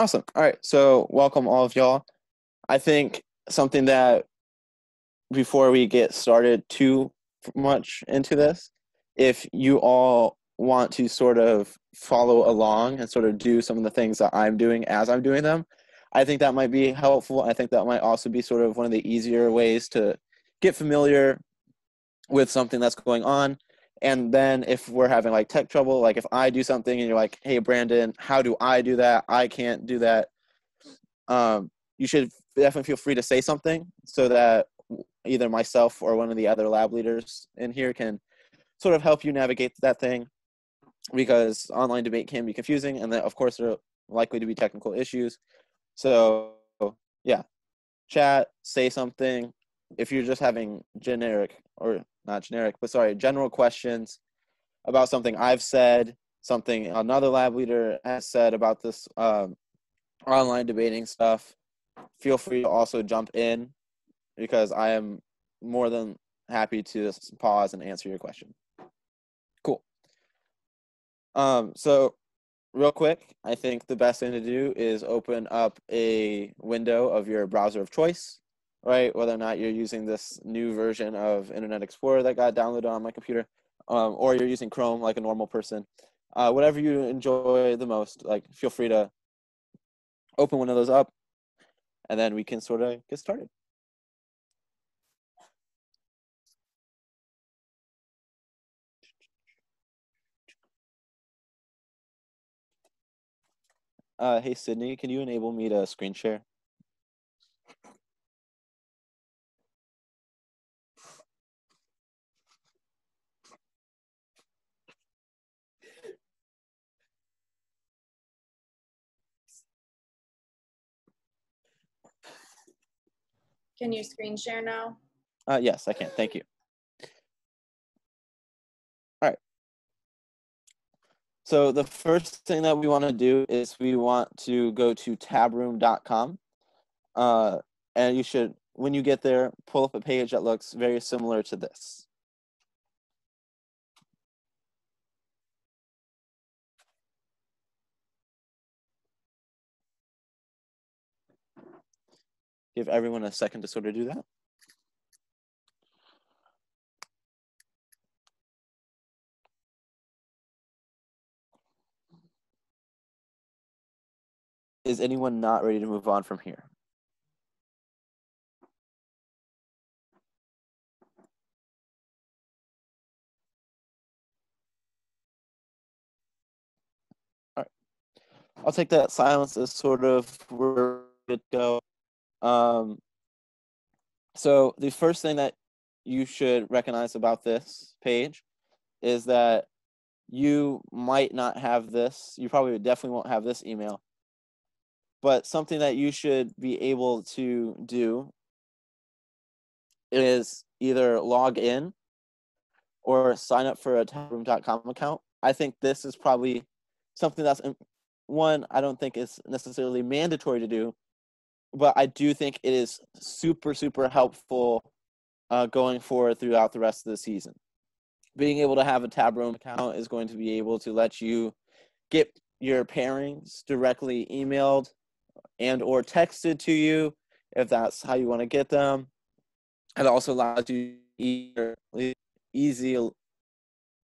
Awesome. All right. So welcome all of y'all. I think something that before we get started too much into this, if you all want to sort of follow along and sort of do some of the things that I'm doing as I'm doing them, I think that might be helpful. I think that might also be sort of one of the easier ways to get familiar with something that's going on. And then if we're having like tech trouble, like if I do something and you're like, hey, Brandon, how do I do that? I can't do that. You should definitely feel free to say something so that either myself or one of the other lab leaders in here can sort of help you navigate that thing, because online debate can be confusing, and then of course there are likely to be technical issues. So yeah, chat, say something. If you're just having general questions about something I've said, something another lab leader has said about this online debating stuff, feel free to also jump in, because I am more than happy to pause and answer your question. Cool. So real quick, I think the best thing to do is open up a window of your browser of choice, right? Whether or not you're using this new version of Internet Explorer that got downloaded on my computer, or you're using Chrome like a normal person. Whatever you enjoy the most, like feel free to open one of those up, and then we can sort of get started. Hey, Sydney, can you enable me to screen share? Can you screen share now? Yes, I can. Thank you. All right. So the first thing that we want to do is we want to go to tabroom.com. And you should, when you get there, pull up a page that looks very similar to this. Give everyone a second to sort of do that. Is anyone not ready to move on from here? All right. I'll take that silence as sort of where it go. So the first thing that you should recognize about this page is that you might not have this. You probably definitely won't have this email. But something that you should be able to do is either log in or sign up for a tabroom.com account. I think this is probably something that's one, I don't think is necessarily mandatory to do, but I do think it is super, super helpful going forward throughout the rest of the season. Being able to have a Tabroom account is going to be able to let you get your pairings directly emailed and or texted to you if that's how you want to get them. It also allows you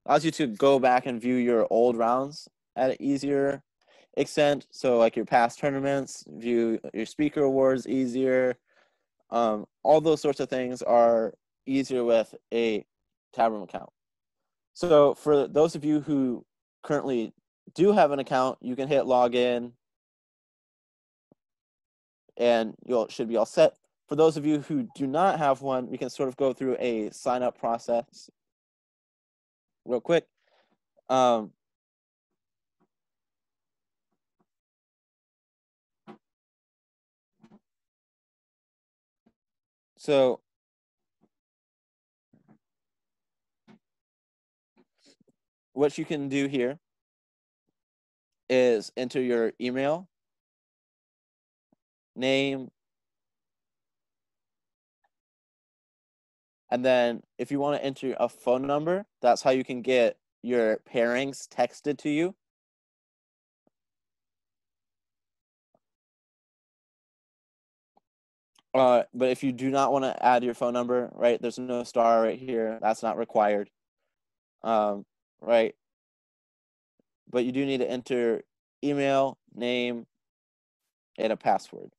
allows you to go back and view your old rounds at an easier extent. So like your past tournaments, view your speaker awards easier. All those sorts of things are easier with a Tabroom account. So for those of you who currently do have an account, you can hit login and you should be all set. For those of you who do not have one, we can sort of go through a sign up process real quick. So what you can do here is enter your email, name, and then if you want to enter a phone number, that's how you can get your pairings texted to you. But if you do not want to add your phone number, right, there's no star right here. That's not required. Right. But you do need to enter email, name, and a password.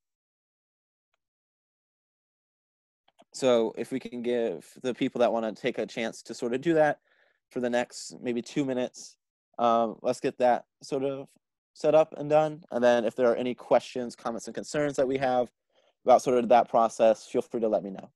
So if we can give the people that want to take a chance to sort of do that for the next maybe 2 minutes, let's get that sort of set up and done. And then if there are any questions, comments, and concerns that we have about sort of that process, feel free to let me know.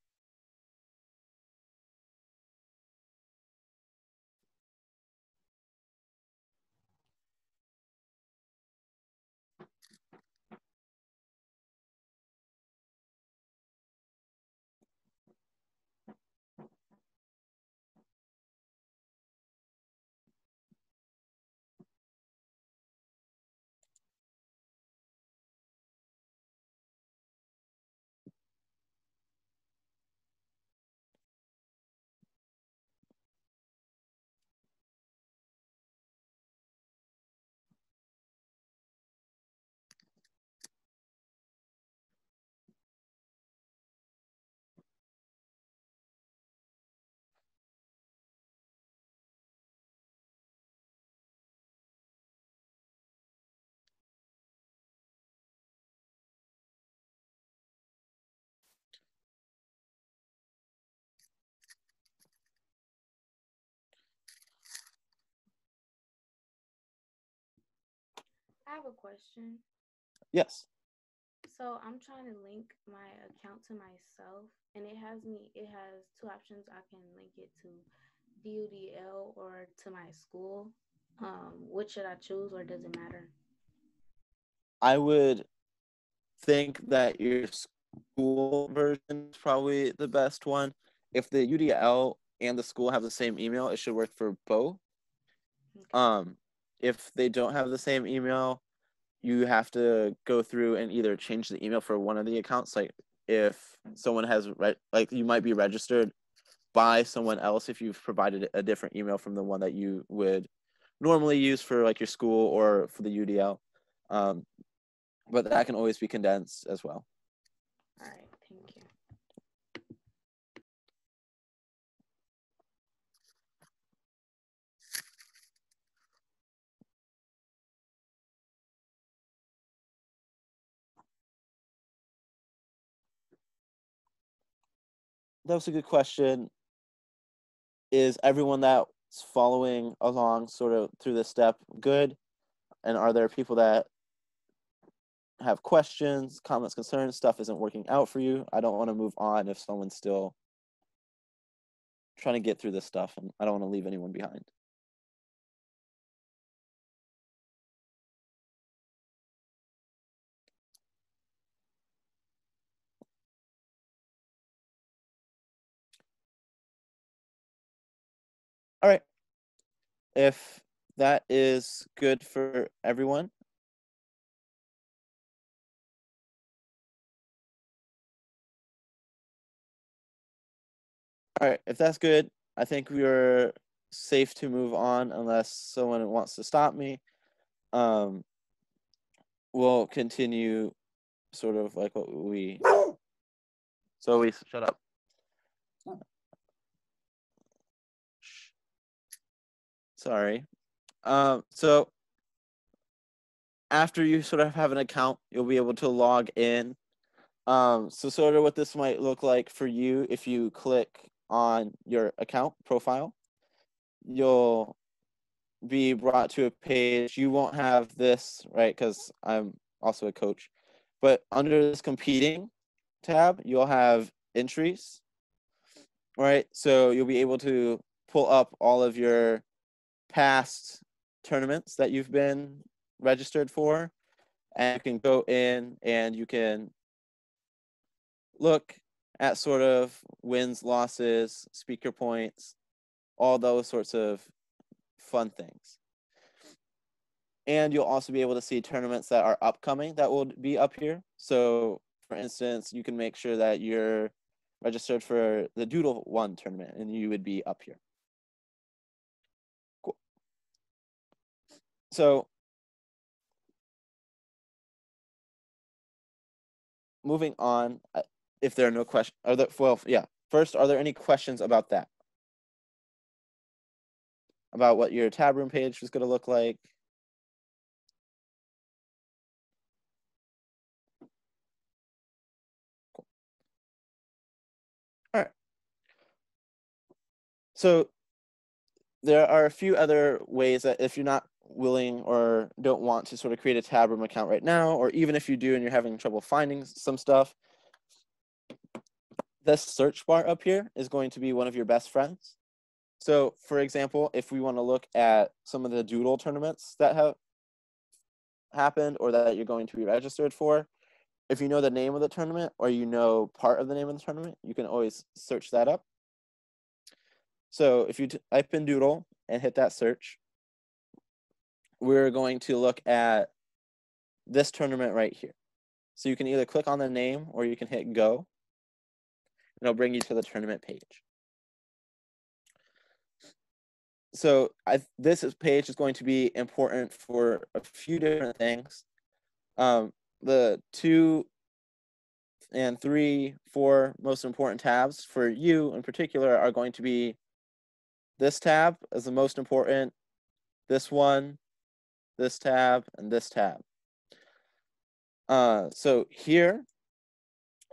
I have a question. Yes. So I'm trying to link my account to myself, and it has two options. I can link it to DUDL or to my school. Which should I choose, or does it matter? I would think that your school version is probably the best one. If the UDL and the school have the same email, it should work for both. Okay. If they don't have the same email, you have to go through and either change the email for one of the accounts. Like if someone has like you might be registered by someone else if you've provided a different email from the one that you would normally use for like your school or for the UDL. But that can always be condensed as well. All right. Thank you. That was a good question. Is everyone that's following along sort of through this step good? And are there people that have questions, comments, concerns, stuff isn't working out for you? I don't want to move on if someone's still trying to get through this stuff, and I don't want to leave anyone behind. All right. If that is good for everyone, all right, if that's good, I think we are safe to move on unless someone wants to stop me. We'll continue sort of like what we shut up. Sorry. So after you sort of have an account, you'll be able to log in. So sort of what this might look like for you, if you click on your account profile, you'll be brought to a page. You won't have this, right? Because I'm also a coach. But under this competing tab, you'll have entries, right? So you'll be able to pull up all of your past tournaments that you've been registered for, and you can go in and you can look at sort of wins, losses, speaker points, all those sorts of fun things. And you'll also be able to see tournaments that are upcoming that will be up here. So for instance, you can make sure that you're registered for the Doodle 1 tournament and you would be up here. Cool. So moving on, if there are no questions, first, are there any questions about that? About what your tab room page was going to look like? Cool. All right. So there are a few other ways that if you're not willing or don't want to sort of create a tab room account right now, or even if you do and you're having trouble finding some stuff, this search bar up here is going to be one of your best friends. So for example, if we want to look at some of the DUDL tournaments that have happened or that you're going to be registered for, if you know the name of the tournament or you know part of the name of the tournament, you can always search that up. So if you type in DUDL and hit that search, we're going to look at this tournament right here. So you can either click on the name or you can hit go, and it'll bring you to the tournament page. So this page is going to be important for a few different things. The 2 and 3, 4 most important tabs for you in particular are going to be this tab as the most important, this one, this tab, and this tab. So here,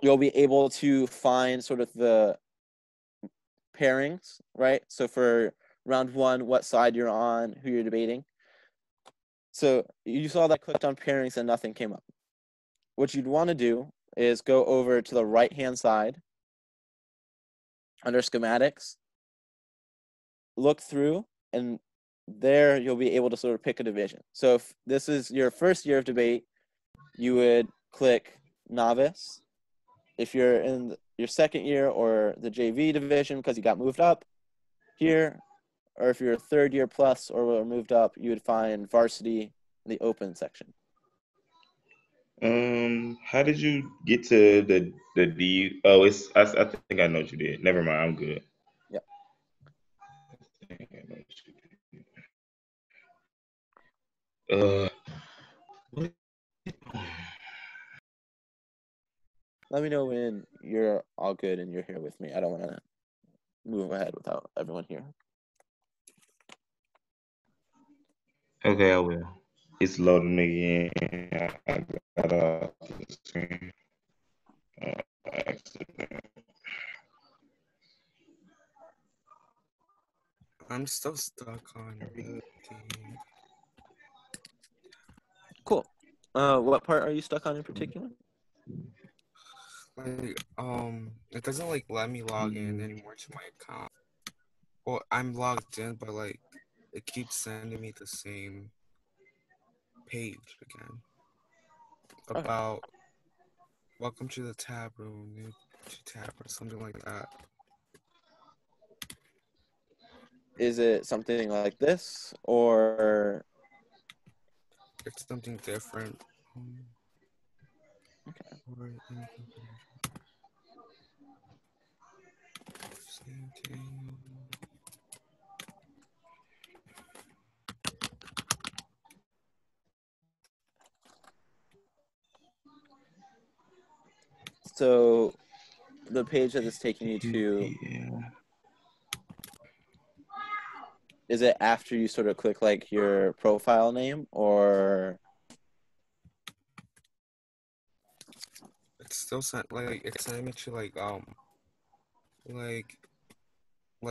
you'll be able to find sort of the pairings, right? So for round 1, what side you're on, who you're debating. So you saw that I clicked on pairings and nothing came up. What you'd want to do is go over to the right-hand side under schematics, look through, and there you'll be able to sort of pick a division. So if this is your first year of debate, you would click novice. If you're in your second year or the JV division because you got moved up here, or if you're a third year plus or were moved up, you would find varsity in the open section. How did you get to the D? Oh, I think I know what you did. Never mind, I'm good. Yep. I think I know what you did. What? Let me know when you're all good and you're here with me. I don't want to move ahead without everyone here. Okay, I will. It's loading again. I got off the screen. Accident. I'm still stuck on reading. Cool. What part are you stuck on in particular? Like, it doesn't like let me log in anymore to my account. Well, I'm logged in, but like, it keeps sending me the same page again. About welcome to the tab room, new to tab or something like that. Is it something like this or? It's something different. Okay. So the page that it's taking you to, is it after you sort of click like your profile name or? It's still sent like it's sending me to like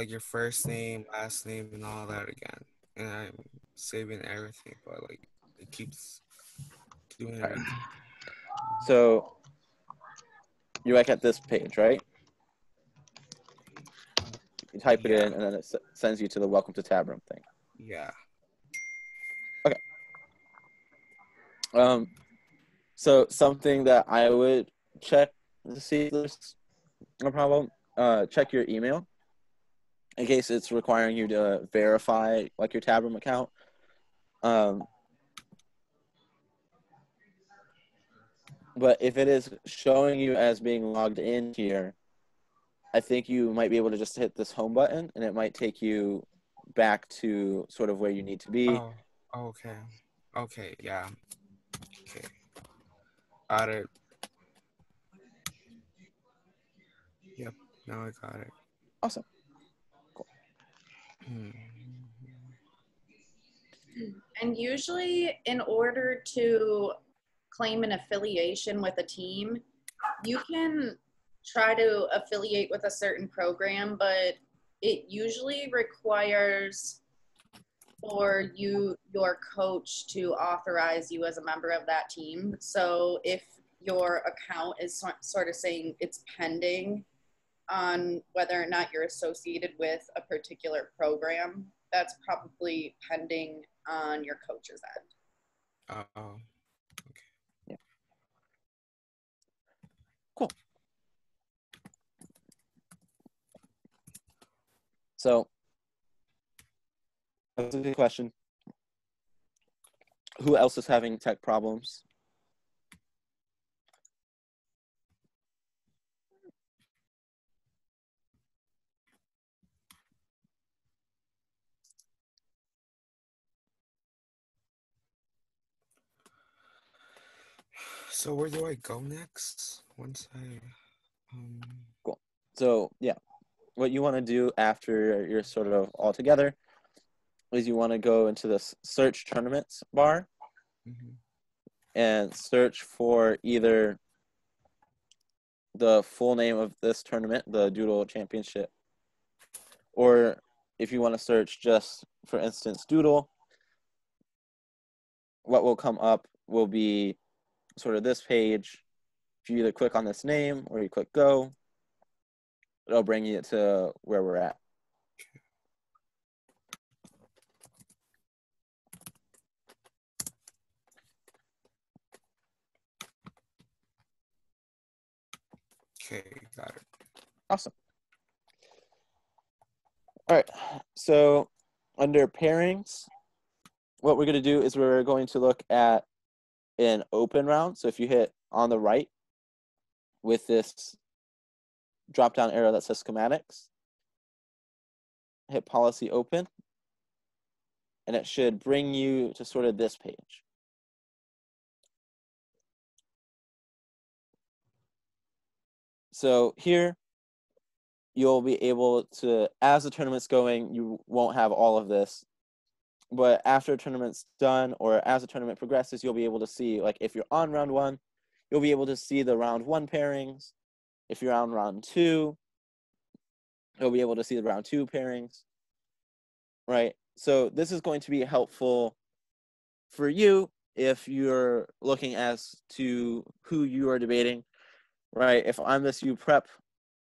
your first name, last name, and all that again. And I'm saving everything, but like it keeps doing it again. So you're like at this page, right? You type it in, and then it sends you to the welcome to tab room thing. Yeah. Okay. So something that I would check to see if there's no problem, check your email in case it's requiring you to verify like your tab room account. But if it is showing you as being logged in here, I think you might be able to just hit this home button and it might take you back to sort of where you need to be. Oh, okay. Okay, yeah. Okay. Got it. Yep, now I got it. Awesome. And usually in order to claim an affiliation with a team, you can try to affiliate with a certain program, but it usually requires for your coach to authorize you as a member of that team. So if your account is sort of saying it's pending on whether or not you're associated with a particular program, that's probably pending on your coach's end. Oh, okay. Yeah. Cool. So that's a good question. Who else is having tech problems? So where do I go next? Once I Cool. So yeah, what you want to do after you're sort of all together is you want to go into this search tournaments bar and search for either the full name of this tournament, the DUDL Championship, or if you want to search just, for instance, DUDL, what will come up will be sort of this page. If you either click on this name or you click go, it'll bring you to where we're at. Okay, got it. Awesome. All right, so under pairings, what we're going to do is we're going to look at an open round. So if you hit on the right with this drop-down arrow that says schematics, hit policy open, and it should bring you to sort of this page. So here, you'll be able to, as the tournament's going, you won't have all of this, but after a tournament's done or as the tournament progresses, you'll be able to see, like if you're on round one, you'll be able to see the round one pairings. If you're on round two, you'll be able to see the round two pairings, right? So this is going to be helpful for you if you're looking as to who you are debating, right? If I'm this U prep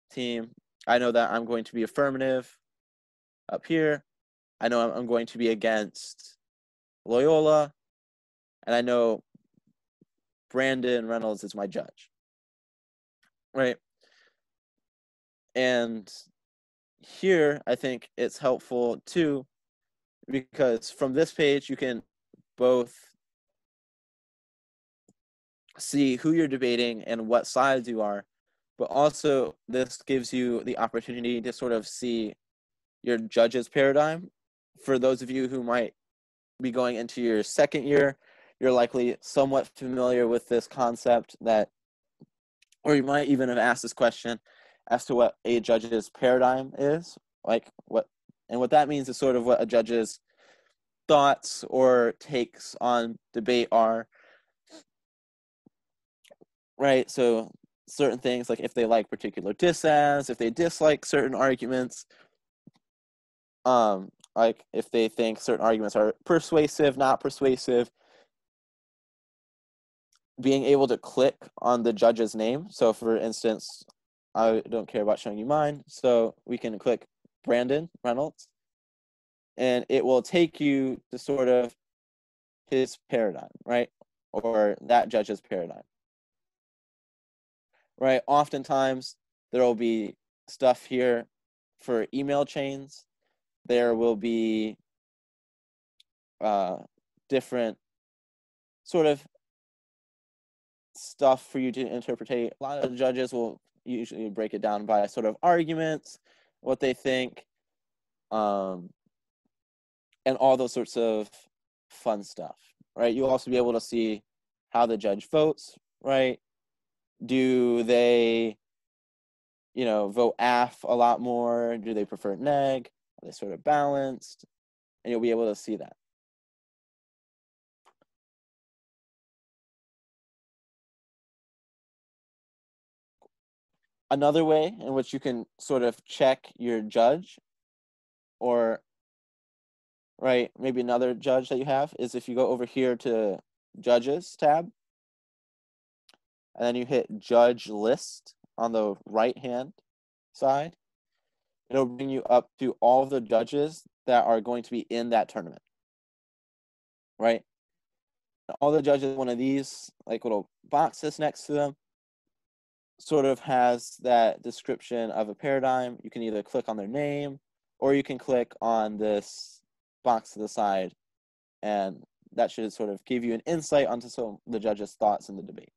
team, I know that I'm going to be affirmative up here. I know I'm going to be against Loyola, and I know Brandon Reynolds is my judge, right? And here, I think it's helpful too, because from this page, you can both see who you're debating and what sides you are, but also this gives you the opportunity to sort of see your judge's paradigm. For those of you who might be going into your second year, you're likely somewhat familiar with this concept that, or you might even have asked this question as to what a judge's paradigm is, like what that means is sort of what a judge's thoughts or takes on debate are, right? So certain things, like if they like particular dissents, if they dislike certain arguments, like if they think certain arguments are persuasive, not persuasive, being able to click on the judge's name. So for instance, I don't care about showing you mine, so we can click Brandon Reynolds, and it will take you to sort of his paradigm, right? Or that judge's paradigm, right? Oftentimes, there will be stuff here for email chains. There will be different sort of stuff for you to interpret. A lot of judges will usually break it down by sort of arguments, what they think, and all those sorts of fun stuff, right? You'll also be able to see how the judge votes, right? Do they, vote AF a lot more? Do they prefer neg? Are they sort of balanced? And you'll be able to see that. Another way in which you can sort of check your judge, or maybe another judge that you have, is if you go over here to Judges tab, and then you hit Judge List on the right-hand side. It'll bring you up to all of the judges that are going to be in that tournament, right? All the judges, one of these like little boxes next to them, sort of has that description of a paradigm. You can either click on their name, or you can click on this box to the side, and that should sort of give you an insight onto some of the judges' thoughts in the debate.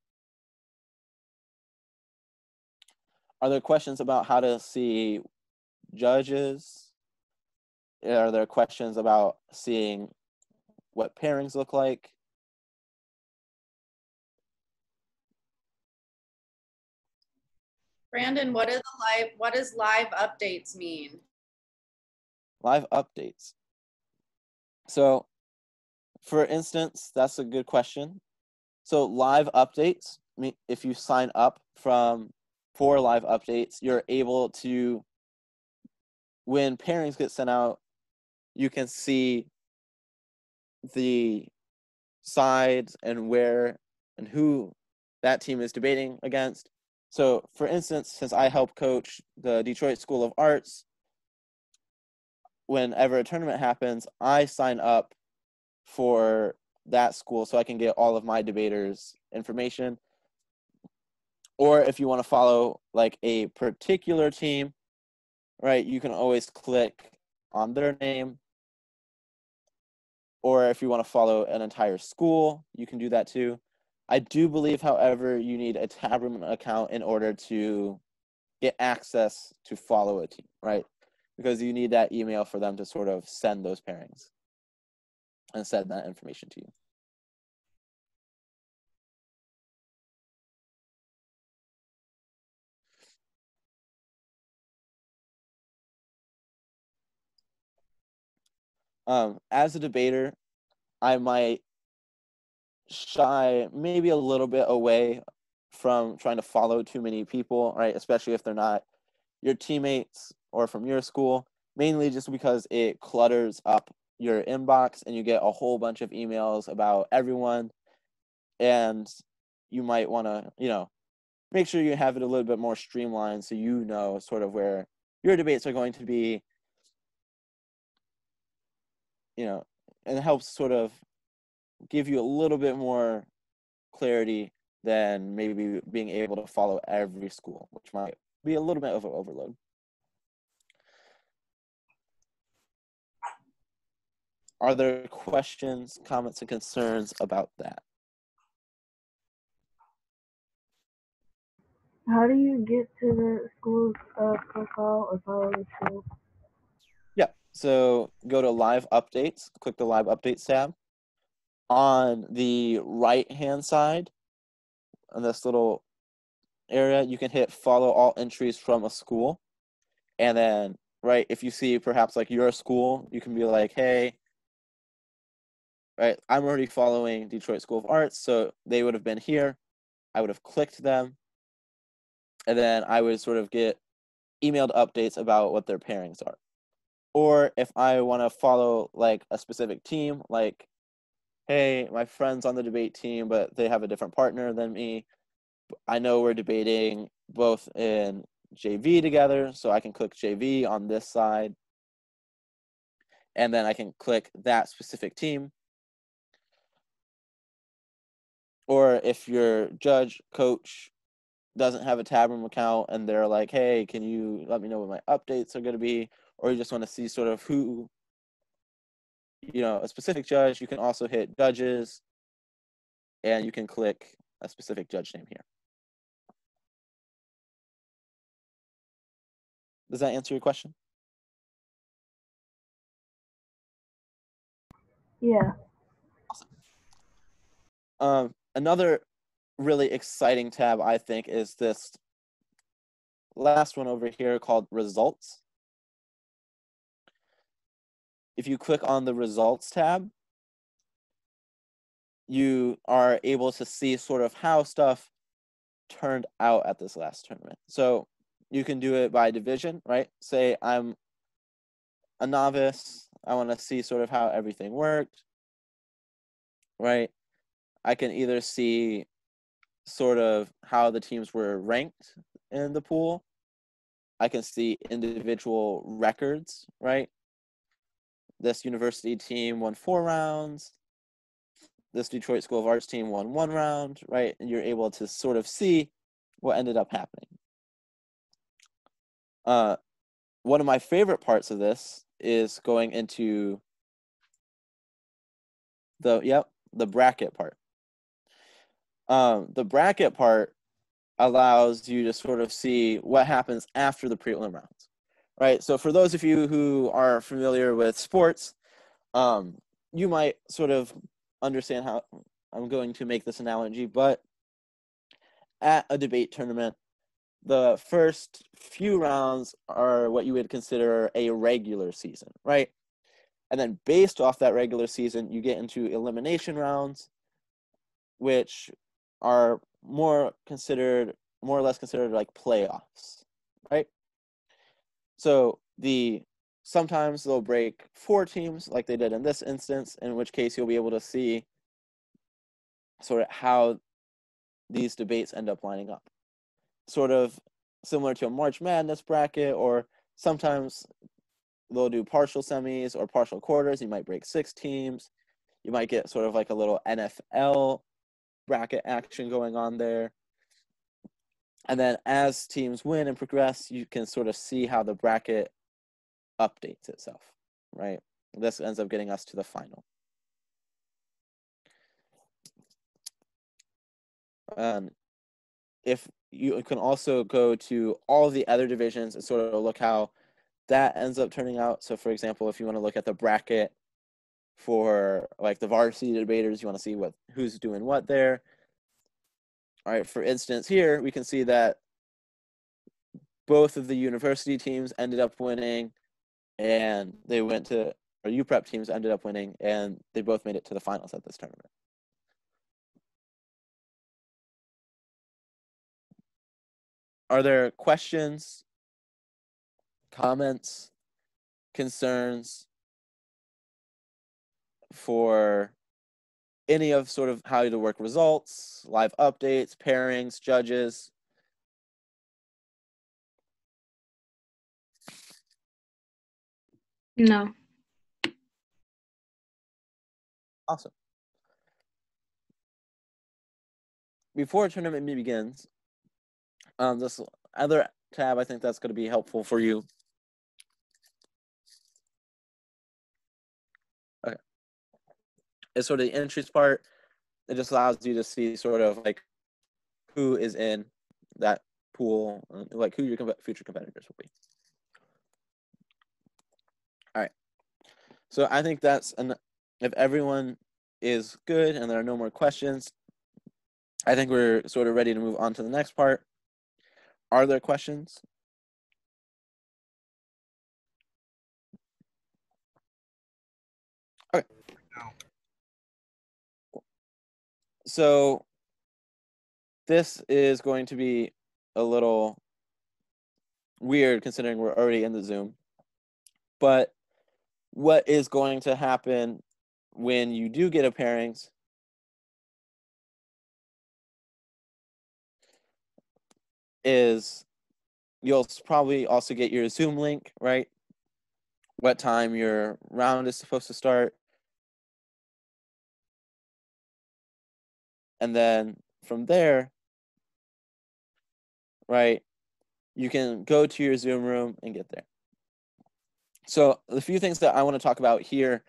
Are there questions about how to see judges? Are there questions about seeing what pairings look like? Brandon, what does live updates mean? Live updates. So, for instance, that's a good question. So live updates, if you sign up for live updates, you're able to, when pairings get sent out, you can see the sides and where and who that team is debating against. So for instance, since I help coach the Detroit School of Arts, whenever a tournament happens, I sign up for that school so I can get all of my debaters' information. Or if you want to follow like a particular team, right, you can always click on their name. Or if you want to follow an entire school, you can do that too. I do believe, however, you need a Tabroom account in order to get access to follow a team, right? Because you need that email for them to sort of send those pairings and send that information to you. As a debater, I might shy maybe a little bit away from trying to follow too many people, right? Especially if they're not your teammates or from your school, mainly just because it clutters up your inbox and you get a whole bunch of emails about everyone. And you might want to, make sure you have it a little bit more streamlined so you know sort of where your debates are going to be, and it helps sort of give you a little bit more clarity than maybe being able to follow every school, which might be a little bit of an overload. Are there questions, comments, and concerns about that? How do you get to the school's profile or follow the school? Yeah, so go to Live Updates, click the Live Updates tab. On the right-hand side, on this little area, you can hit Follow All Entries from a School. And then, right, if you see perhaps like your school, you can be like, hey, right, I'm already following Detroit School of Arts, so they would have been here. I would have clicked them, and then I would sort of get emailed updates about what their pairings are. Or if I want to follow like a specific team, like, hey, my friend's on the debate team, but they have a different partner than me. I know we're debating both in JV together, so I can click JV on this side, and then I can click that specific team. Or if your judge, coach doesn't have a Tabroom account and they're like, hey, can you let me know what my updates are going to be? Or you just want to see sort of who, a specific judge, you can also hit judges and you can click a specific judge name here. Does that answer your question? Yeah. Another really exciting tab, I think, is this last one over here called results. If you click on the results tab, you are able to see sort of how stuff turned out at this last tournament. So you can do it by division, right? Say I'm a novice, I want to see sort of how everything worked, right? I can either see sort of how the teams were ranked in the pool. I can see individual records, right? This university team won 4 rounds. This Detroit School of Arts team won 1 round, right? And you're able to sort of see what ended up happening. One of my favorite parts of this is going into the bracket part. The bracket part allows you to sort of see what happens after the prelim rounds, right? So for those of you who are familiar with sports, you might sort of understand how I'm going to make this analogy, but at a debate tournament, the first few rounds are what you would consider a regular season, right? And then based off that regular season, you get into elimination rounds, which are more or less considered like playoffs, right? So sometimes they'll break 4 teams like they did in this instance, in which case you'll be able to see sort of how these debates end up lining up. Sort of similar to a March Madness bracket, or sometimes they'll do partial semis or partial quarters. You might break 6 teams. You might get sort of like a little NFL bracket action going on there. And then as teams win and progress, you can sort of see how the bracket updates itself, right? This ends up getting us to the final. If you can also go to all the other divisions and sort of look how that ends up turning out. So for example, if you want to look at the bracket for like the varsity debaters, you want to see who's doing what there. All right, for instance, here we can see that both of the university teams ended up winning, and they went to, or UPrep teams ended up winning, and they both made it to the finals at this tournament. Are there questions, comments, concerns for any of sort of how to work results, live updates, pairings, judges? No. Awesome. Before a tournament begins, this other tab, I think that's going to be helpful for you. Okay. It's sort of the entries part. It just allows you to see sort of like who is in that pool, like who your future competitors will be. All right. So I think that's if everyone is good and there are no more questions, I think we're sort of ready to move on to the next part. Are there questions? Okay. So this is going to be a little weird considering we're already in the Zoom. But what is going to happen when you do get a pairings is you'll probably also get your Zoom link, right? What time your round is supposed to start. And then from there, right, you can go to your Zoom room and get there. So the few things that I want to talk about here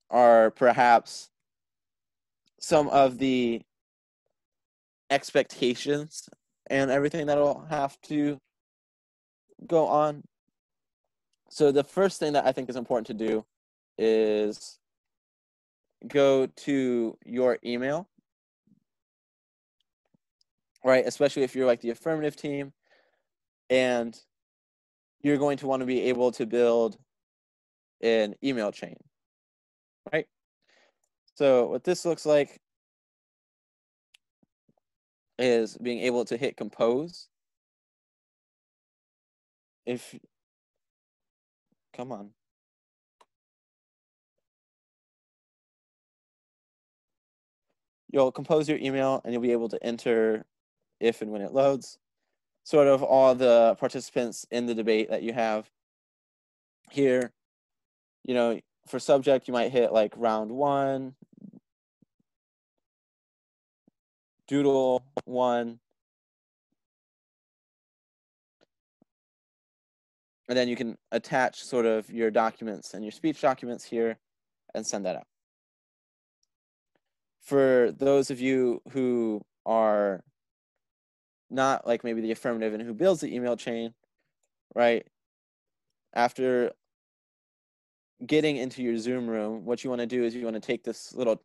are perhaps some of the expectations and everything that'll have to go on. So the first thing that I think is important to do is go to your email, right? Especially if you're like the affirmative team. and you're going to want to be able to build an email chain, right? So what this looks like is being able to hit compose. Come on. You'll compose your email and you'll be able to enter, if and when it loads, sort of all the participants in the debate that you have here. You know, for subject, you might hit like round 1, doodle 1, and then you can attach sort of your documents and your speech documents here and send that out. For those of you who are not like maybe the affirmative and who builds the email chain, right? After getting into your Zoom room, what you want to do is you want to take this little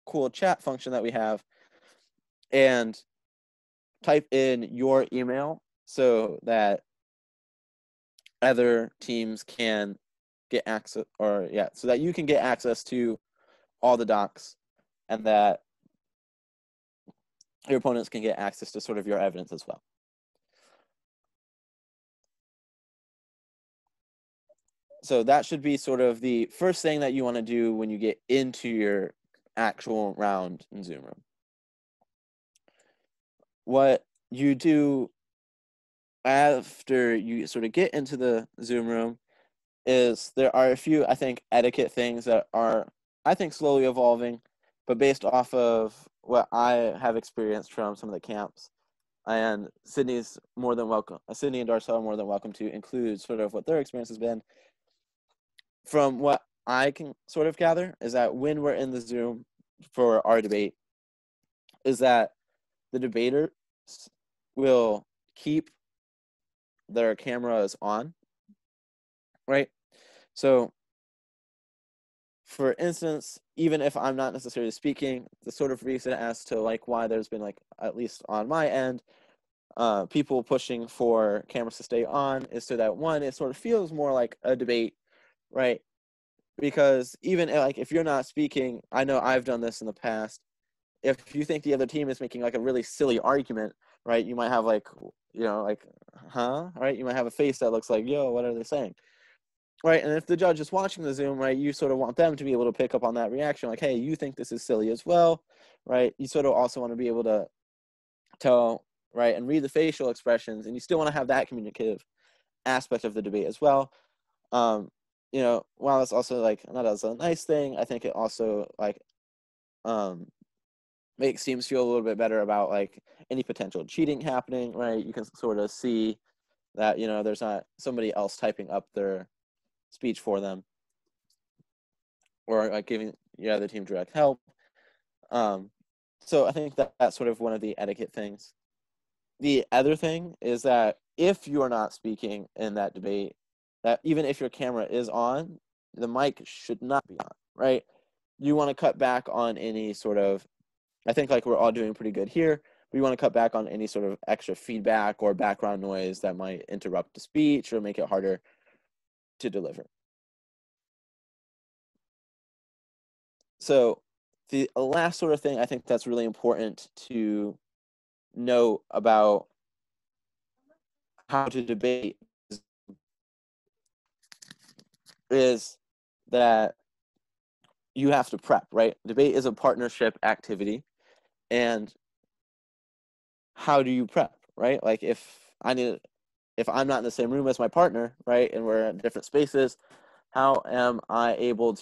cool chat function that we have and type in your email so that other teams can get access, or so that you can get access to all the docs and that your opponents can get access to sort of your evidence as well. So that should be sort of the first thing that you want to do when you get into your actual round in Zoom room. What you do after you sort of get into the Zoom room is there are a few, I think, etiquette things that are, I think, slowly evolving, but based off of what I have experienced from some of the camps. And Sydney's more than welcome. Sydney and Darcel are more than welcome to include sort of what their experience has been. From what I can sort of gather is that when we're in the Zoom for our debate, is that the debaters will keep their cameras on, right? So, for instance, even if I'm not necessarily speaking, the sort of reason as to like why there's been like, at least on my end, people pushing for cameras to stay on is so that one, it sort of feels more like a debate, right? Because even like if you're not speaking, I know I've done this in the past. If you think the other team is making like a really silly argument, right, you might have like, like, huh, right? You might have a face that looks like, yo, what are they saying? Right, and if the judge is watching the Zoom, right, you sort of want them to be able to pick up on that reaction, like, hey, you think this is silly as well, right? You sort of also want to be able to tell, right, and read the facial expressions, and you still want to have that communicative aspect of the debate as well. While it's also like not as a nice thing, I think it also like makes teams feel a little bit better about like any potential cheating happening, right? You can sort of see that, there's not somebody else typing up their speech for them or like giving the other team direct help. So I think that's sort of one of the etiquette things. The other thing is that if you are not speaking in that debate, that even if your camera is on, the mic should not be on, right? You want to cut back on any sort of, I think like we're all doing pretty good here, but you want to cut back on any sort of extra feedback or background noise that might interrupt the speech or make it harder to deliver. So the last sort of thing I think that's really important to know about how to debate is that you have to prep, right? Debate is a partnership activity. And how do you prep, right? Like if I'm not in the same room as my partner, right, and we're in different spaces, how am I able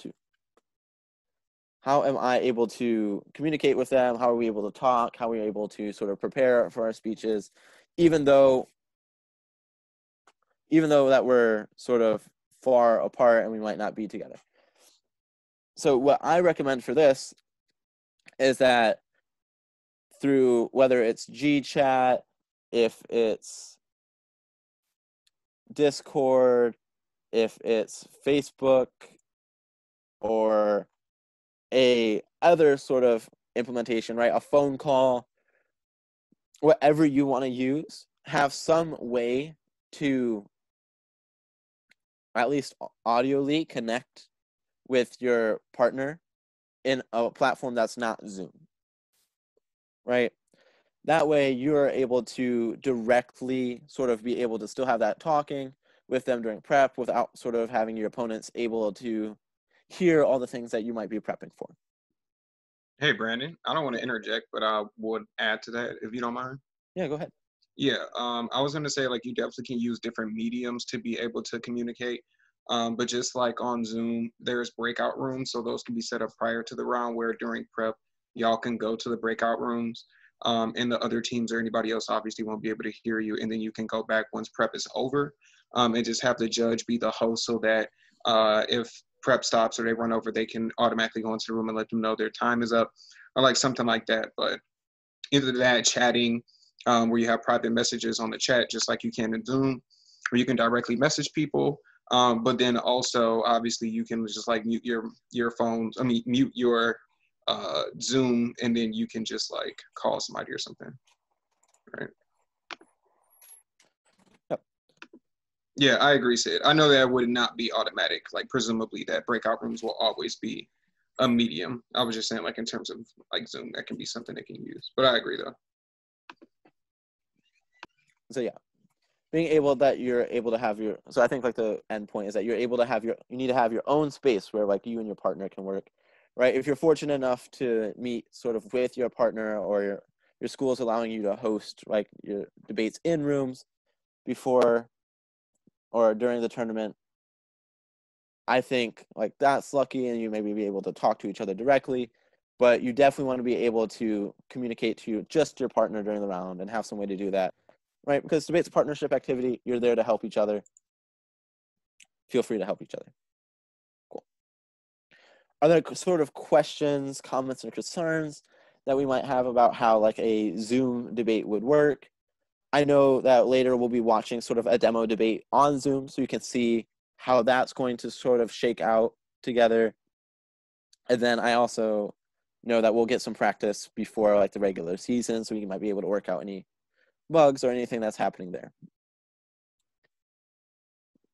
to communicate with them? How are we able to talk? How are we able to sort of prepare for our speeches, even though that we're sort of far apart and we might not be together? So what I recommend for this is that through whether it's GChat, if it's Discord, if it's Facebook, or a other sort of implementation, right? A phone call, whatever you want to use, have some way to at least audioly connect with your partner in a platform that's not Zoom, right? That way you're able to directly sort of be able to still have that talking with them during prep without sort of having your opponents able to hear all the things that you might be prepping for. Hey, Brandon, I don't want to interject, but I would add to that if you don't mind. Yeah, go ahead. Yeah, I was going to say, like, you definitely can use different mediums to be able to communicate. But just like on Zoom, there's breakout rooms. So those can be set up prior to the round where during prep, y'all can go to the breakout rooms. And the other teams or anybody else obviously won't be able to hear you. And then you can go back once prep is over and just have the judge be the host so that if prep stops or they run over, they can automatically go into the room and let them know their time is up or like something like that. But either that, chatting, where you have private messages on the chat, just like you can in Zoom, or you can directly message people. But then also, obviously, you can just like mute your phones. I mean, mute your Zoom, and then you can just like call somebody or something, right? Yep. Yeah, I agree, Sid. I know that would not be automatic. Like, presumably, that breakout rooms will always be a medium. I was just saying, like, in terms of like Zoom, that can be something they can use. But I agree, though. So yeah, being able that you're able to have your, so I think like the end point is that you're able to have you need to have your own space where like you and your partner can work, right? If you're fortunate enough to meet sort of with your partner or your school is allowing you to host like your debates in rooms before or during the tournament, I think like that's lucky and you maybe be able to talk to each other directly, but you definitely want to be able to communicate to just your partner during the round and have some way to do that. Right, because debate's a partnership activity. You're there to help each other. Feel free to help each other. Cool. Are there sort of questions, comments, or concerns that we might have about how like a Zoom debate would work? I know that later we'll be watching sort of a demo debate on Zoom, so you can see how that's going to sort of shake out together. And then I also know that we'll get some practice before like the regular season, so we might be able to work out any bugs or anything that's happening there.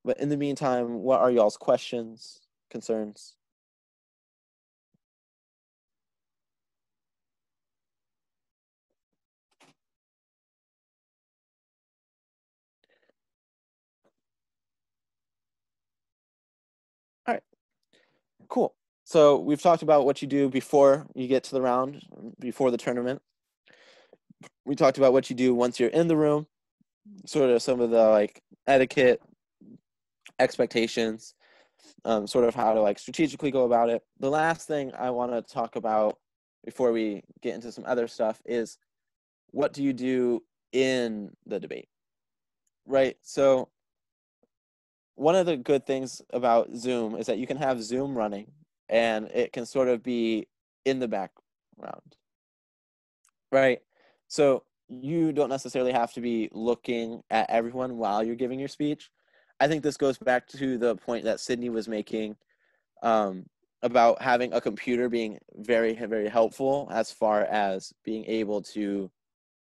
But in the meantime, what are y'all's questions, concerns? All right, cool. So we've talked about what you do before you get to the round, before the tournament. We talked about what you do once you're in the room, sort of some of the like etiquette, expectations, sort of how to like strategically go about it. The last thing I want to talk about before we get into some other stuff is what do you do in the debate, right? So one of the good things about Zoom is that you can have Zoom running and it can sort of be in the background, right? So you don't necessarily have to be looking at everyone while you're giving your speech. I think this goes back to the point that Sydney was making about having a computer being very, very helpful as far as being able to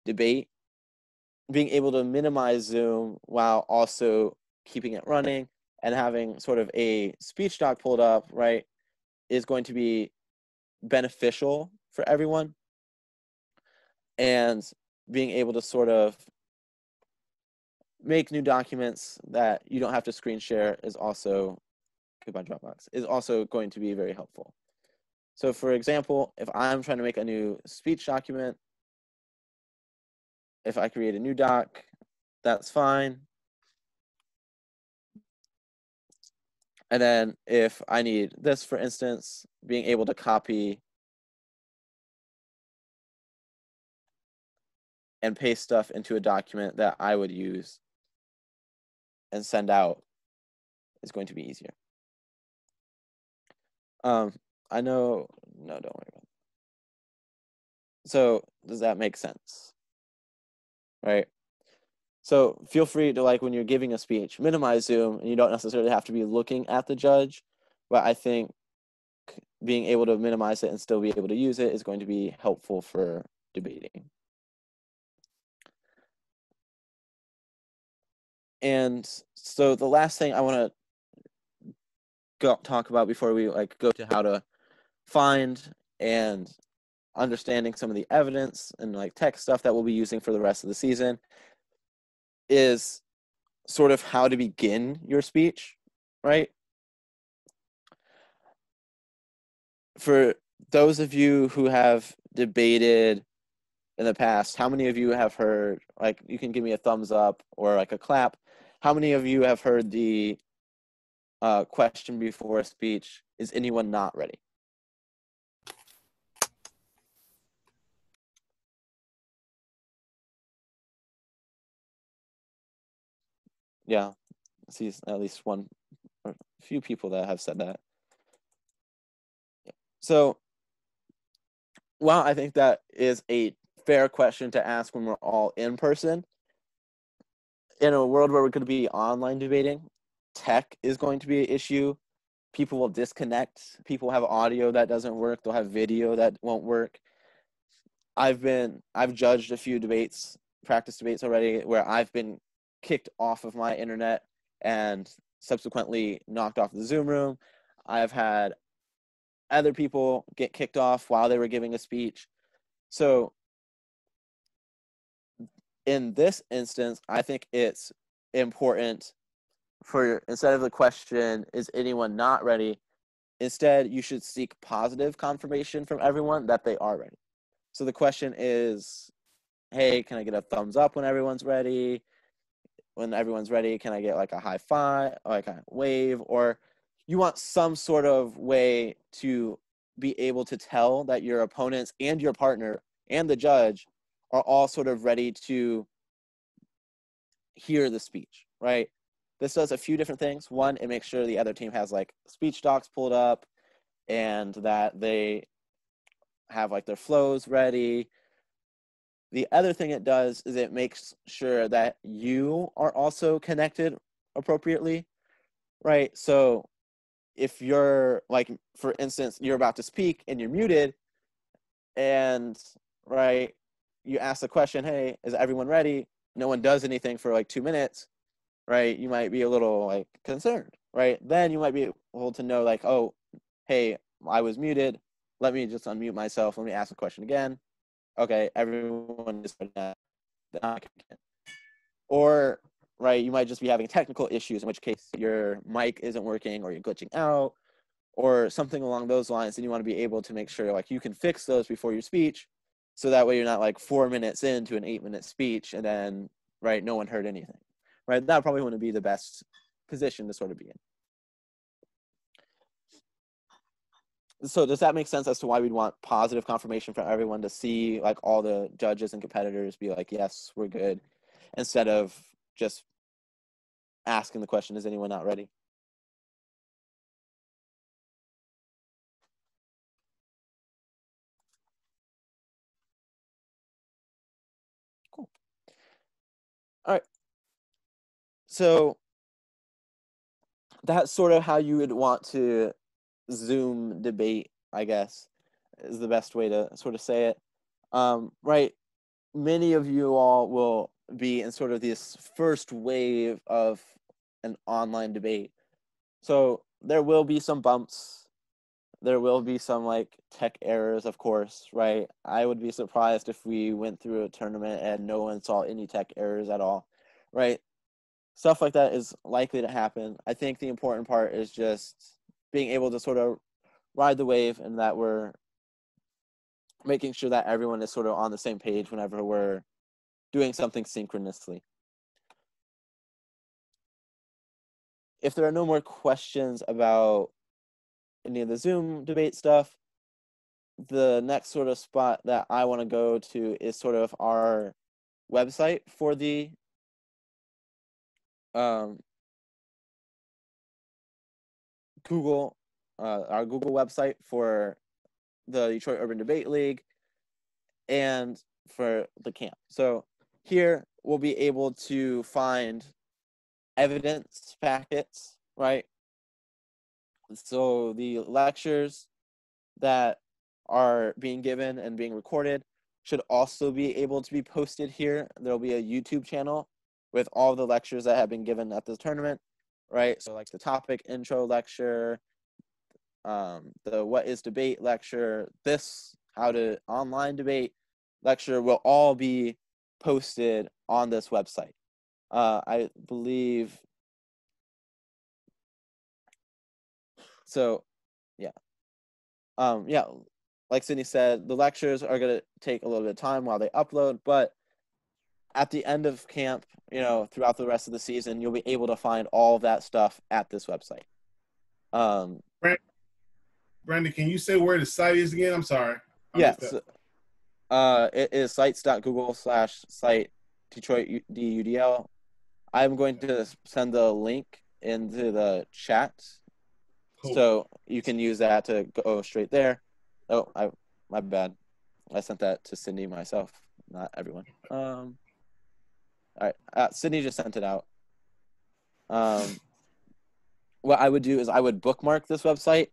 debate, being able to minimize Zoom while also keeping it running and having sort of a speech doc pulled up, right, is going to be beneficial for everyone. And being able to sort of make new documents that you don't have to screen share is also, goodbye Dropbox, is also going to be very helpful. So for example, if I'm trying to make a new speech document, if I create a new doc, that's fine. And then if I need this, for instance, being able to copy and paste stuff into a document that I would use and send out is going to be easier. I know, no, don't worry about it. So does that make sense? Right? So feel free to, like, when you're giving a speech, minimize Zoom, and you don't necessarily have to be looking at the judge, but I think being able to minimize it and still be able to use it is going to be helpful for debating. And so the last thing I want to talk about before we like go to how to find and understanding some of the evidence and like tech stuff that we'll be using for the rest of the season is sort of how to begin your speech, right? For those of you who have debated in the past, how many of you have heard, like, you can give me a thumbs up or like a clap, how many of you have heard the question before a speech, is anyone not ready? Yeah, I see at least one or a few people that have said that. So, while I think that is a fair question to ask when we're all in person, in a world where we're going to be online debating, tech is going to be an issue. People will disconnect. People have audio that doesn't work. They'll have video that won't work. I've judged a few debates, practice debates already, where I've been kicked off of my internet and subsequently knocked off the Zoom room. I've had other people get kicked off while they were giving a speech. So in this instance, I think it's important for, instead of the question, is anyone not ready? Instead, you should seek positive confirmation from everyone that they are ready. So the question is, hey, can I get a thumbs up when everyone's ready? When everyone's ready, can I get like a high five, like a wave? Or you want some sort of way to be able to tell that your opponents and your partner and the judge are all sort of ready to hear the speech, right? This does a few different things. One, it makes sure the other team has like speech docs pulled up and that they have like their flows ready. The other thing it does is it makes sure that you are also connected appropriately, right? So if you're like, for instance, you're about to speak and you're muted and, right, you ask the question, hey, is everyone ready? No one does anything for like 2 minutes, right? You might be a little like concerned, right? Then you might be able to know like, oh, hey, I was muted. Let me just unmute myself. Let me ask the question again. Okay, everyone is ready now. Or, right, you might just be having technical issues, in which case your mic isn't working or you're glitching out or something along those lines. And you want to be able to make sure like you can fix those before your speech. So that way you're not like 4 minutes into an 8-minute speech and then, right, no one heard anything, right? That probably wouldn't be the best position to sort of be in. So does that make sense as to why we'd want positive confirmation from everyone to see like all the judges and competitors be like, yes, we're good, instead of just asking the question, is anyone not ready? Cool. All right. So that's sort of how you would want to Zoom debate, I guess, is the best way to sort of say it. Right. Many of you all will be in sort of this first wave of an online debate. So there will be some bumps. There will be some like tech errors, of course, right? I would be surprised if we went through a tournament and no one saw any tech errors at all, right? Stuff like that is likely to happen. I think the important part is just being able to sort of ride the wave and that we're making sure that everyone is sort of on the same page whenever we're doing something synchronously. If there are no more questions about any of the Zoom debate stuff, the next sort of spot that I want to go to is sort of our website for the Google, our Google website for the Detroit Urban Debate League and for the camp. So here we'll be able to find evidence packets, right? So the lectures that are being given and being recorded should also be able to be posted here. There'll be a YouTube channel with all the lectures that have been given at the tournament, right? So like the topic intro lecture, the what is debate lecture, this how to online debate lecture will all be posted on this website. I believe so. Yeah. Yeah, like Sydney said, the lectures are going to take a little bit of time while they upload, but at the end of camp, throughout the rest of the season, you'll be able to find all of that stuff at this website. Brandon, can you say where the site is again? I'm sorry. Yes. It is sites.google/site Detroit DUDL. I'm going to send the link into the chat. Cool. So you can use that to go straight there. Oh, my bad. I sent that to Sydney myself, not everyone. All right, Sydney just sent it out. What I would do is I would bookmark this website,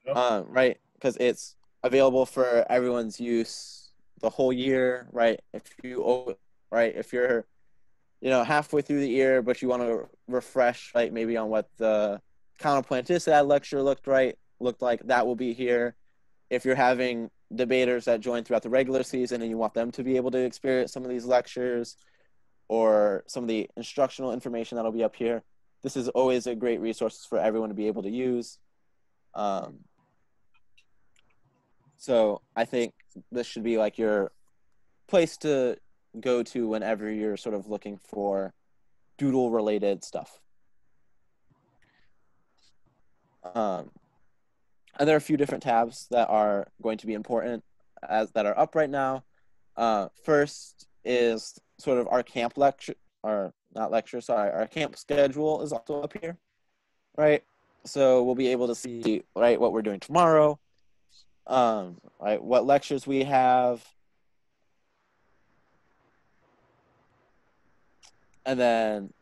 right? Because it's available for everyone's use the whole year, right? If you're halfway through the year, but you want to refresh, right, maybe on what the counterpoint to that lecture looked like, that will be here. If you're having debaters that join throughout the regular season and you want them to be able to experience some of these lectures or some of the instructional information that'll be up here, this is always a great resource for everyone to be able to use. So I think this should be like your place to go to whenever you're sort of looking for doodle related stuff. And there are a few different tabs that are going to be important that are up right now. First is sort of our camp lecture, our camp schedule is also up here, right? So we'll be able to see, right, what we're doing tomorrow, right, what lectures we have. And then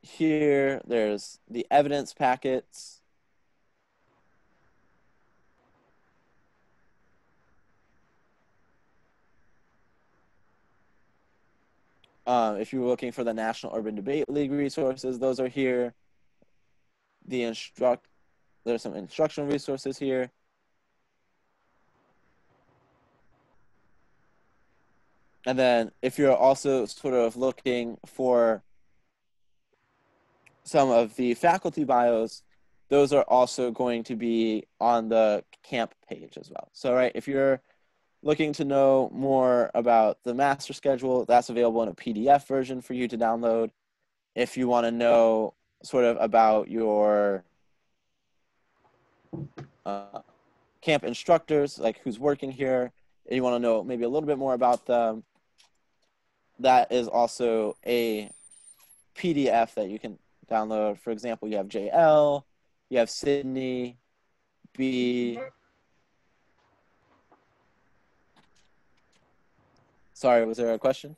here, there's the evidence packets. If you're looking for the National Urban Debate League resources, those are here. There's some instructional resources here. And then if you're also sort of looking for some of the faculty bios, those are also going to be on the camp page as well. So, right, if you're looking to know more about the master schedule, that's available in a PDF version for you to download. If you want to know sort of about your camp instructors, like who's working here, and you want to know maybe a little bit more about them, that is also a PDF that you can download. For example, you have JL, you have Sydney, B. Sorry, was there a question?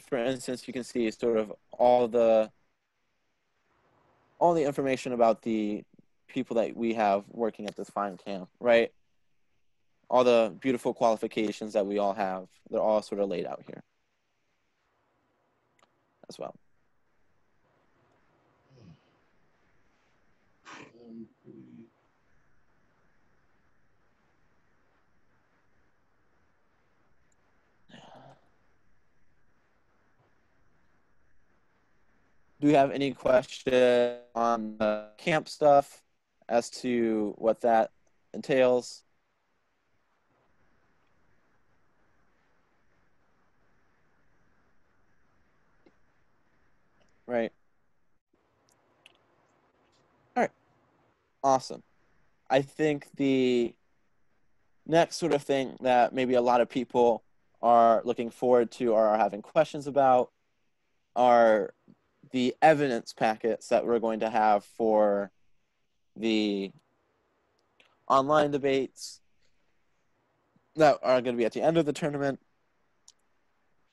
For instance, you can see sort of all the information about the people that we have working at this fine camp, right? All the beautiful qualifications that we all have, they're all sort of laid out here as well. Do you have any question on the camp stuff as to what that entails? Right. All right. Awesome. I think the next sort of thing that maybe a lot of people are looking forward to or are having questions about are the evidence packets that we're going to have for the online debates that are going to be at the end of the tournament.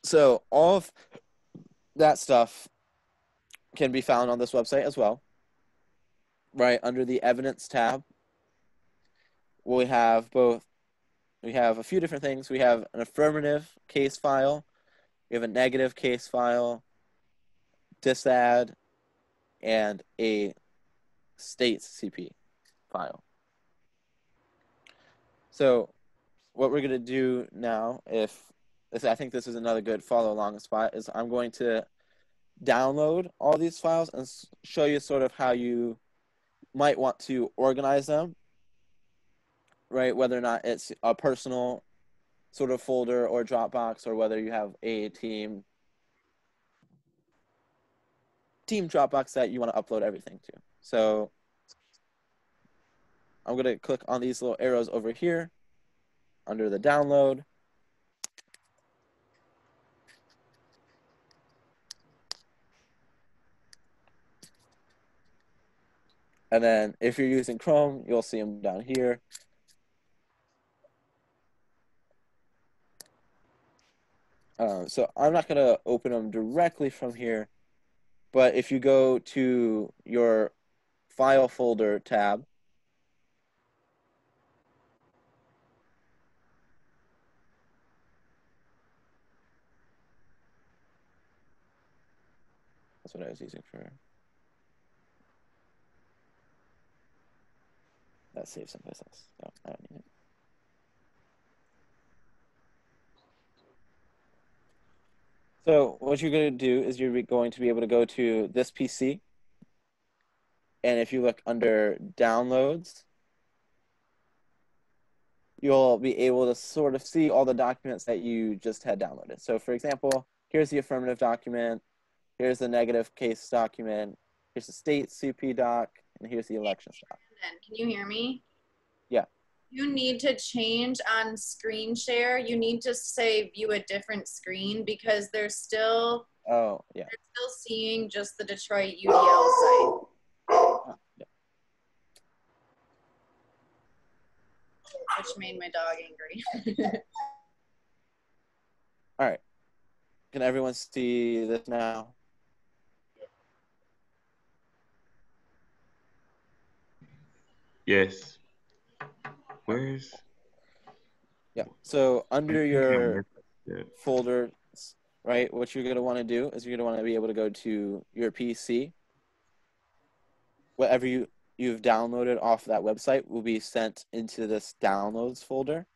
So all of that stuff can be found on this website as well. Right under the evidence tab, we have a few different things. We have an affirmative case file, we have a negative case file, disad, and a states CP file. So what we're going to do now, I think this is another good follow along spot, is I'm going to download all these files and show you sort of how you might want to organize them, right? Whether or not it's a personal sort of folder or Dropbox, or whether you have a team Dropbox that you want to upload everything to. So I'm going to click on these little arrows over here under the download. And then if you're using Chrome, you'll see them down here. So I'm not going to open them directly from here, but if you go to your file folder tab, that's what I was using for that. Save someplace else. No, I don't need it. So what you're going to do is you're going to be able to go to this PC, and if you look under downloads, you'll be able to sort of see all the documents that you just had downloaded. So for example, here's the affirmative document, here's the negative case document, here's the state CP doc, and here's the elections doc. Can you hear me? Yeah. You need to change on screen share. You need to say view a different screen, because they're still seeing just the Detroit UDL site. Yeah. Which made my dog angry. All right. Can everyone see this now? Yes. Where's? Yeah. So under your folder, right, what you're going to want to do is you're going to want to be able to go to your PC. Whatever you've downloaded off that website will be sent into this downloads folder.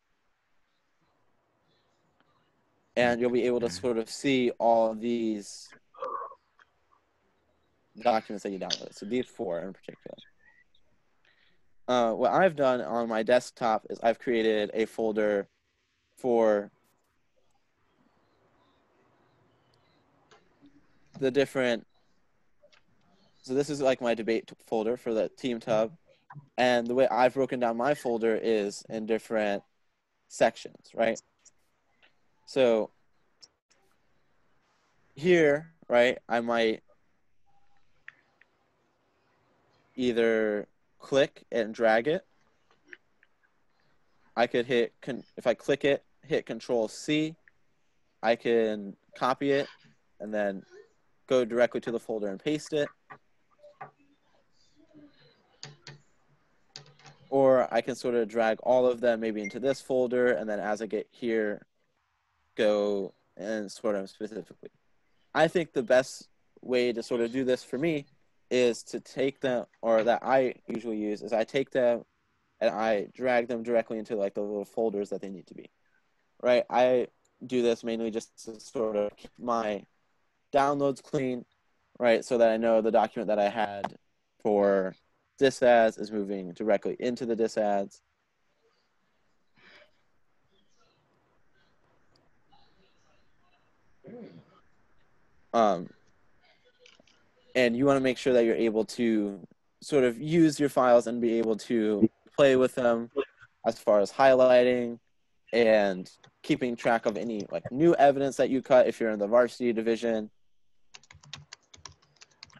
And you'll be able to sort of see all of these documents that you downloaded. So these 4 in particular. What I've done on my desktop is I've created a folder for the different, so this is like my debate folder for the team tub. And the way I've broken down my folder is in different sections, right? So here, right, I might either click and drag it. I could if I click it, hit Control C, I can copy it and then go directly to the folder and paste it. Or I can sort of drag all of them maybe into this folder, and then as I get here, go and sort them specifically. I think the best way to sort of do this for me is to take them, or that I usually use, is I take them and I drag them directly into like the little folders that they need to be, right? I do this mainly just to sort of keep my downloads clean, right? So that I know the document that I had for disads is moving directly into the disads. And you want to make sure that you're able to sort of use your files and be able to play with them as far as highlighting and keeping track of any like new evidence that you cut if you're in the varsity division,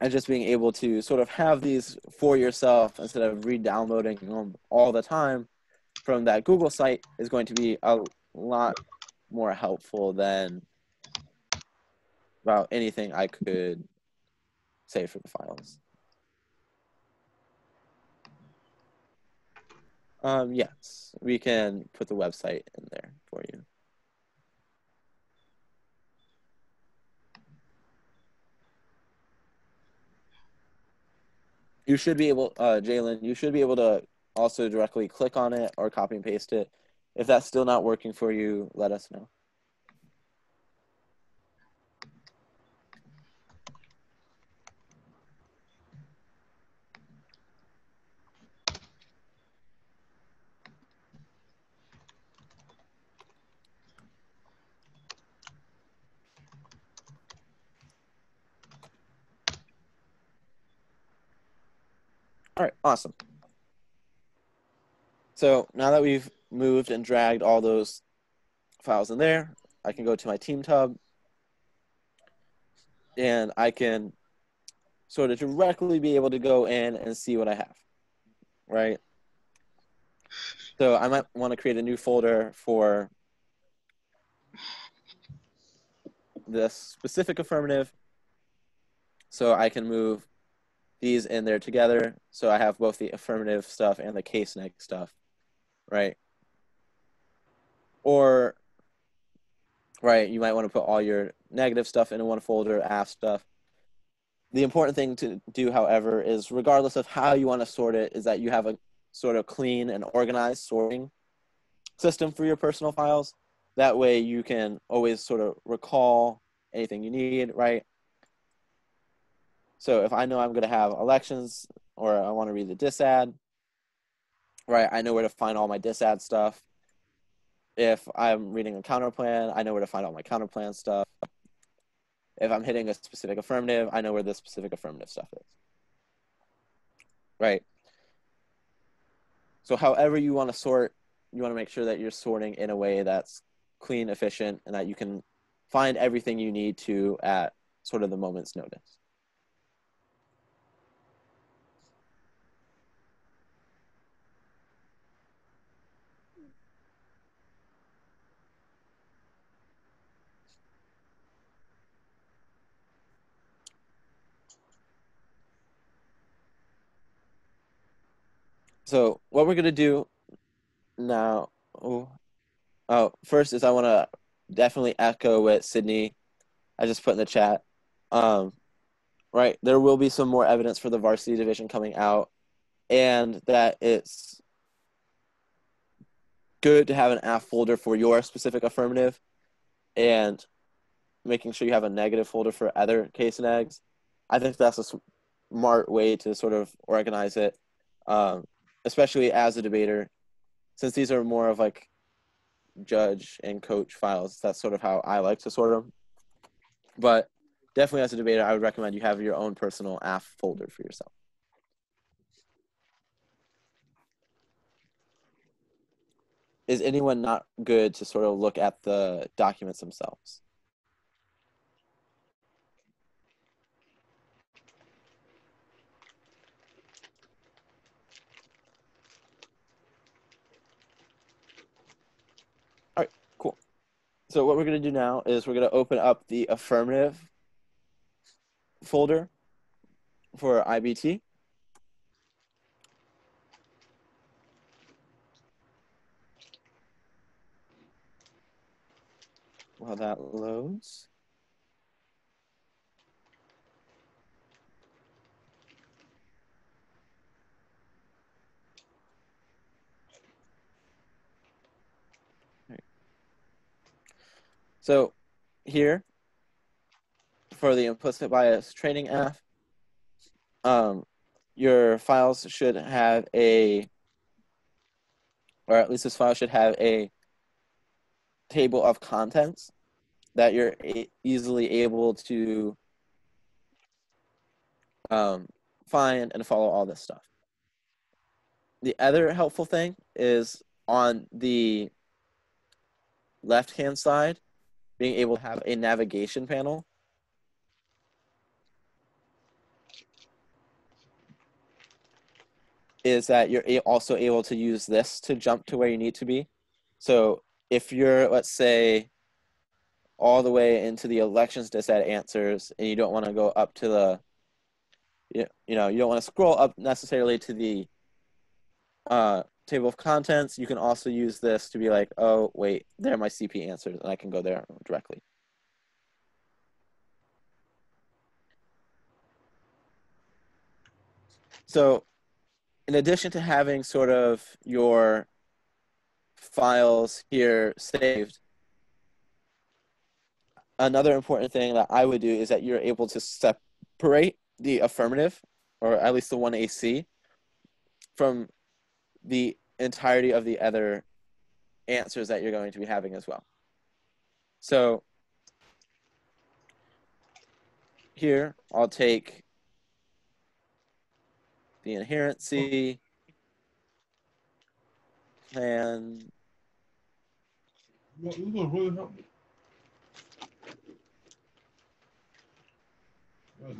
and just being able to sort of have these for yourself instead of re-downloading them all the time from that Google site is going to be a lot more helpful than about anything I could say for the files. Yes, we can put the website in there for you. You should be able, Jalen, you should be able to also directly click on it or copy and paste it. If that's still not working for you, let us know. All right, awesome. So now that we've moved and dragged all those files in there, I can go to my team tub and I can sort of directly be able to go in and see what I have, right? So I might want to create a new folder for this specific affirmative. So I can move these in there together. So I have both the affirmative stuff and the case neg stuff, right? Or, right, you might want to put all your negative stuff into one folder, AF stuff. The important thing to do, however, is regardless of how you want to sort it, is that you have a sort of clean and organized sorting system for your personal files. That way you can always sort of recall anything you need, right? So if I know I'm going to have elections or I want to read the disad, right, I know where to find all my disad stuff. If I'm reading a counter plan, I know where to find all my counter plan stuff. If I'm hitting a specific affirmative, I know where the specific affirmative stuff is, right? So however you want to sort, you want to make sure that you're sorting in a way that's clean, efficient, and that you can find everything you need to at sort of the moment's notice. So what we're going to do now, first is I want to definitely echo what Sydney I just put in the chat. Right, there will be some more evidence for the varsity division coming out, and that it's good to have an AF folder for your specific affirmative and making sure you have a negative folder for other case negs. I think that's a smart way to sort of organize it, especially as a debater, since these are more of like judge and coach files. That's sort of how I like to sort them. But definitely as a debater, I would recommend you have your own personal AF folder for yourself. Is anyone not good to sort of look at the documents themselves? All right, cool. So what we're going to do now is we're going to open up the affirmative folder for IBT. While that loads. Right. So here, for the implicit bias training AF, your files should have or at least this file should have a table of contents that you're easily able to find and follow all this stuff. The other helpful thing is on the left-hand side, being able to have a navigation panel. Is that you're also able to use this to jump to where you need to be. So if you're, let's say, all the way into the elections disad answers and you don't want to go up to you know, you don't want to scroll up necessarily to the table of contents. You can also use this to be like, oh, wait, there are my CP answers, and I can go there directly. So in addition to having sort of your files here saved, another important thing that I would do is that you're able to separate the affirmative, or at least the 1AC, from the entirety of the other answers that you're going to be having as well. So here, I'll take the inherency, plan,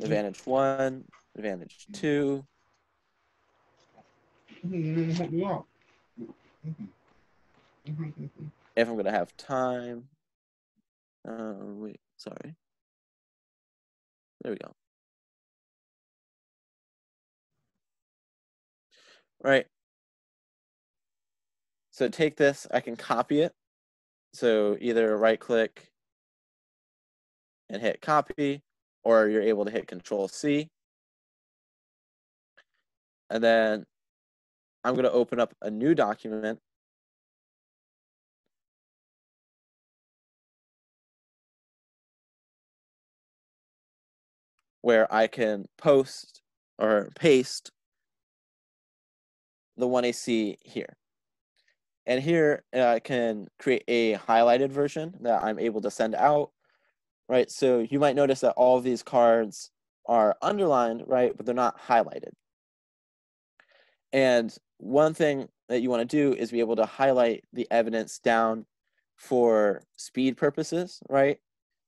advantage 1, advantage 2. If I'm going to have time. Wait, sorry. There we go. Right. So take this, I can copy it. So either right click and hit copy, or you're able to hit Control C. And then I'm going to open up a new document. Where I can post or paste the 1AC here. And here I can create a highlighted version that I'm able to send out, right? So you might notice that all of these cards are underlined, right? But they're not highlighted. And one thing that you want to do is be able to highlight the evidence down for speed purposes, right?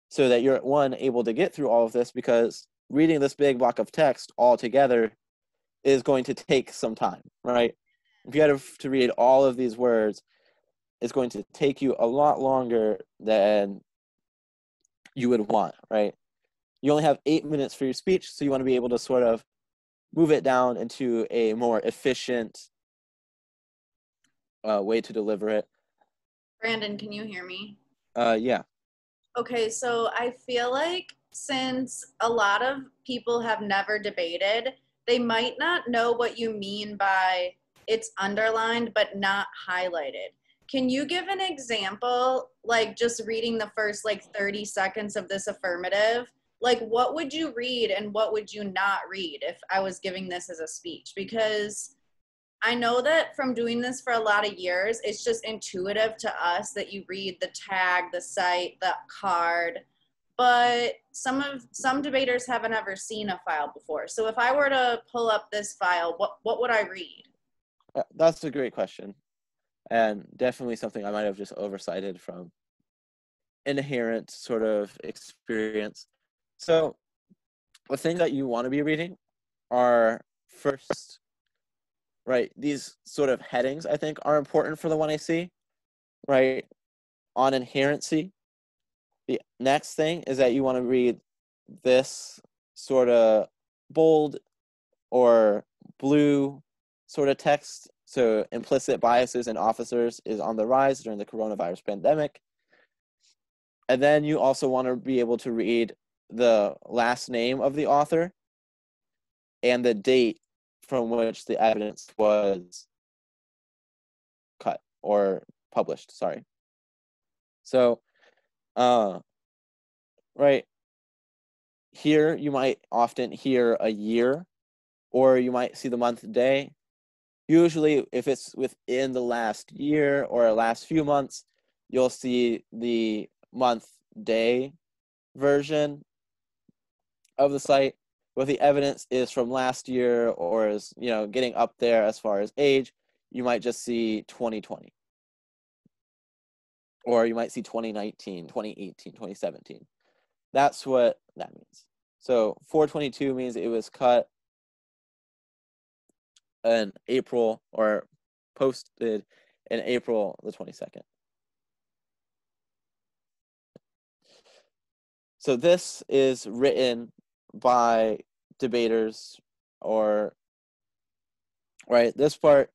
So that you're, one, able to get through all of this, because reading this big block of text all together is going to take some time, right? If you had to read all of these words, it's going to take you a lot longer than you would want, right? You only have 8 minutes for your speech, so you want to be able to sort of move it down into a more efficient way to deliver it. Brandon, can you hear me? Yeah. Okay, so I feel like since a lot of people have never debated, they might not know what you mean by it's underlined but not highlighted. Can you give an example, like just reading the first like 30 seconds of this affirmative? Like what would you read and what would you not read if I was giving this as a speech? Because I know that from doing this for a lot of years, it's just intuitive to us that you read the tag, the site, the card, but some debaters haven't ever seen a file before. So if I were to pull up this file, what would I read? That's a great question, and definitely something I might have just oversighted from inherent sort of experience. So the thing that you want to be reading are first, right, these sort of headings, I think, are important for the 1AC, right? On inherency. The next thing is that you want to read this sort of bold or blue sort of text. So implicit biases in officers is on the rise during the coronavirus pandemic. And then you also want to be able to read the last name of the author and the date from which the evidence was cut or published, sorry. So, right here, you might often hear a year, or you might see the month day. Usually, if it's within the last year or last few months, you'll see the month day version of the site. But the evidence is from last year or is, you know, getting up there as far as age, you might just see 2020. Or you might see 2019, 2018, 2017. That's what that means. So 422 means it was cut in April or posted in April the 22nd. So this is written by debaters or, right, this part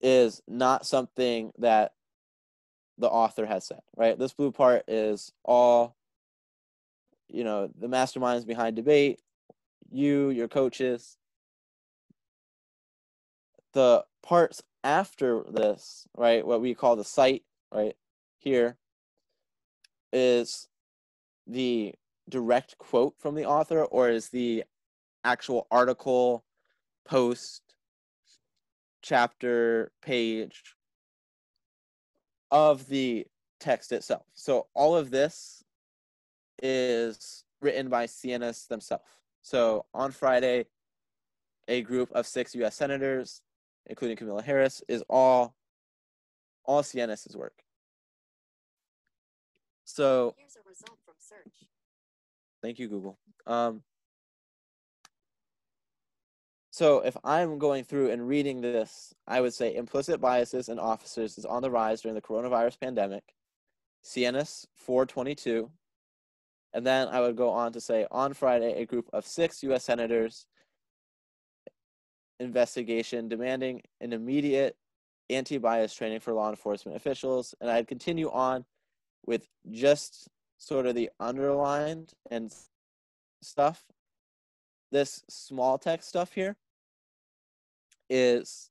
is not something that the author has said, right? This blue part is all, you know, the masterminds behind debate, your coaches. The parts after this, right, what we call the site, right, here is the direct quote from the author, or is the actual article, post, chapter, page of the text itself. So all of this is written by CNS themselves. So on Friday, a group of 6 U.S. senators, including Kamala Harris, is all CNS's work. So here's a result from search. Thank you, Google. So if I'm going through and reading this, I would say implicit biases in officers is on the rise during the coronavirus pandemic, CNS 422. And then I would go on to say, on Friday, a group of 6 U.S. senators investigation demanding an immediate anti-bias training for law enforcement officials. And I'd continue on with just sort of the underlined and stuff. This small text stuff here is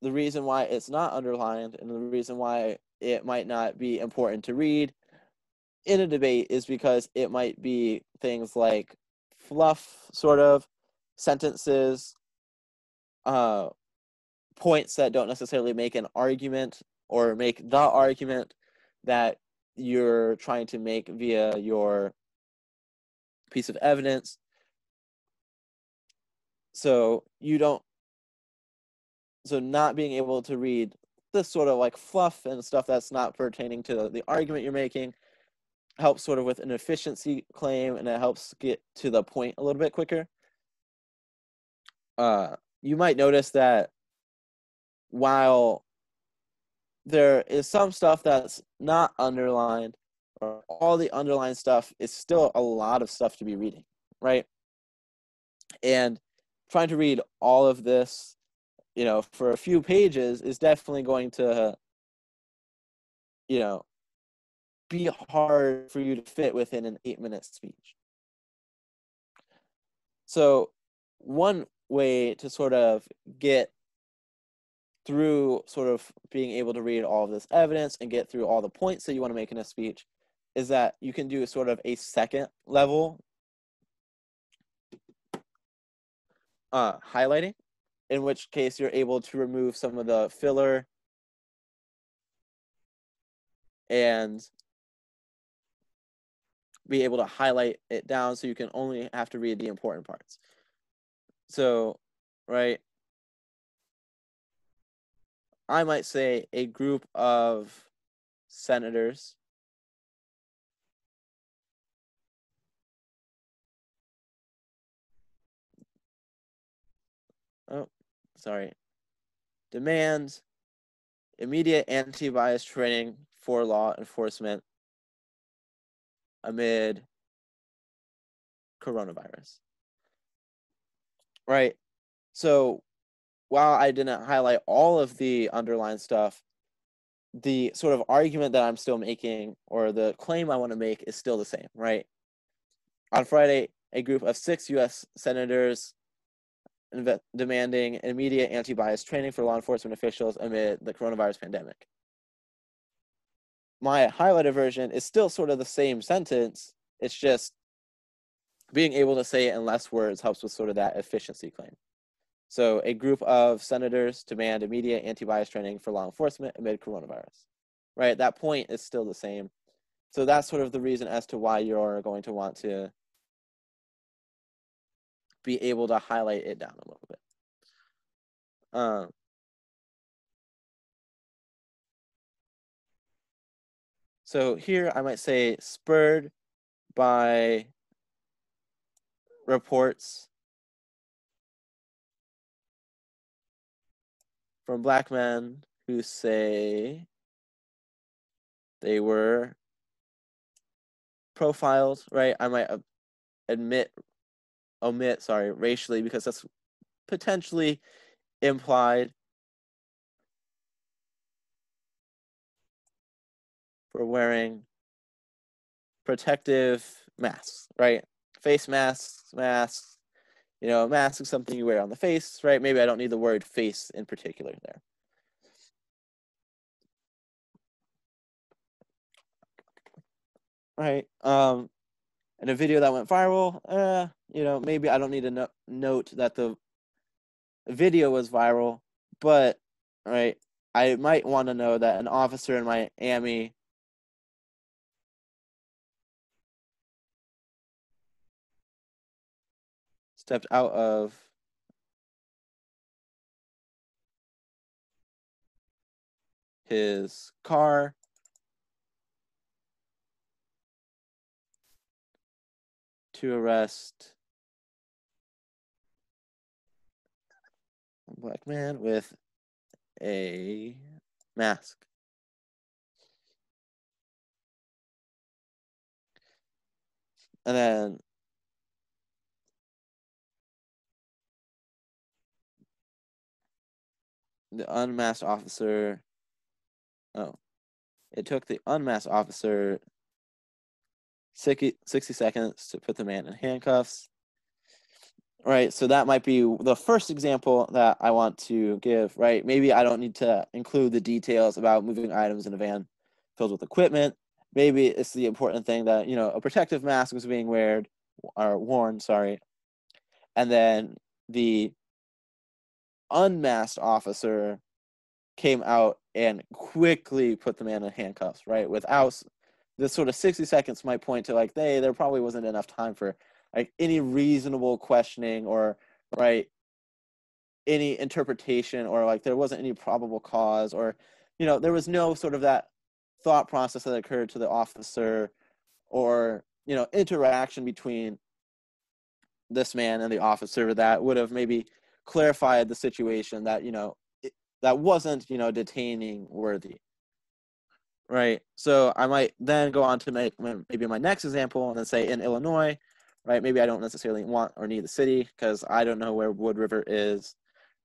the reason why it's not underlined, and the reason why it might not be important to read in a debate is because it might be things like fluff, sort of sentences, points that don't necessarily make an argument or make the argument that you're trying to make via your piece of evidence. So not being able to read this sort of like fluff and stuff that's not pertaining to the argument you're making helps sort of with an efficiency claim, and it helps get to the point a little bit quicker. You might notice that while there is some stuff that's not underlined, or all the underlined stuff is still a lot of stuff to be reading, right? And trying to read all of this, you know, for a few pages is definitely going to, you know, be hard for you to fit within an 8-minute speech. So one way to sort of get through sort of being able to read all of this evidence and get through all the points that you want to make in a speech is that you can do sort of a second level highlighting, in which case you're able to remove some of the filler and be able to highlight it down so you can only have to read the important parts. So, right, I might say a group of senators demand immediate anti-bias training for law enforcement amid coronavirus. Right. So while I didn't highlight all of the underlying stuff, the sort of argument that I'm still making, or the claim I want to make, is still the same, right? On Friday, a group of 6 U.S. senators demanding immediate anti-bias training for law enforcement officials amid the coronavirus pandemic. My highlighted version is still sort of the same sentence. It's just being able to say it in less words helps with sort of that efficiency claim. So a group of senators demand immediate anti-bias training for law enforcement amid coronavirus, right? That point is still the same. So that's sort of the reason as to why you're going to want to be able to highlight it down a little bit. So here I might say, spurred by reports from Black men who say they were profiled, right? I might admit omit, sorry, racially, because that's potentially implied. For wearing protective masks, right? Face masks, you know, a mask is something you wear on the face, right? Maybe I don't need the word face in particular there. Right. In a video that went viral, you know, maybe I don't need to note that the video was viral, but, right, I might want to know that an officer in Miami stepped out of his car to arrest a black man with a mask. And then the unmasked officer, it took the unmasked officer 60 seconds to put the man in handcuffs. Right, so that might be the first example that I want to give, right? Maybe I don't need to include the details about moving items in a van filled with equipment. Maybe it's the important thing that, you know, a protective mask was being worn, sorry. And then the unmasked officer came out and quickly put the man in handcuffs, right? Without this sort of 60 seconds might point to like, hey, there probably wasn't enough time for like any reasonable questioning or, right, any interpretation, or like there wasn't any probable cause, or, you know, there was no sort of that thought process that occurred to the officer, or, you know, interaction between this man and the officer that would have maybe clarified the situation that, you know, that wasn't, you know, detaining worthy. Right. So I might then go on to make maybe my next example and then say in Illinois, right? Maybe I don't necessarily want or need the city because I don't know where Wood River is,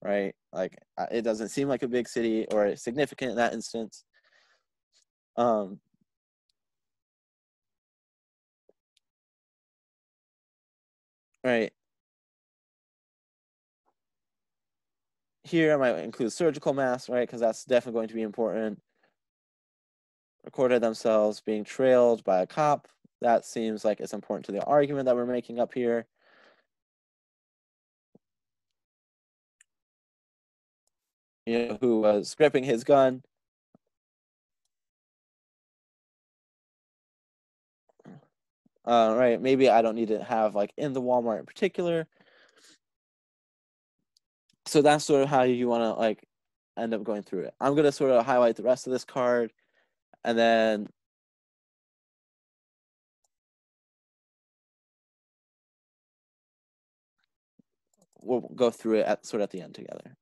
right? Like it doesn't seem like a big city or significant in that instance. Right. Here I might include surgical masks, right? Because that's definitely going to be important. Recorded themselves being trailed by a cop. That seems like it's important to the argument that we're making up here. You know, who was gripping his gun. Right, maybe I don't need to have like in the Walmart in particular. So that's sort of how you want to like end up going through it. I'm going to sort of highlight the rest of this card and then we'll go through it at the end together.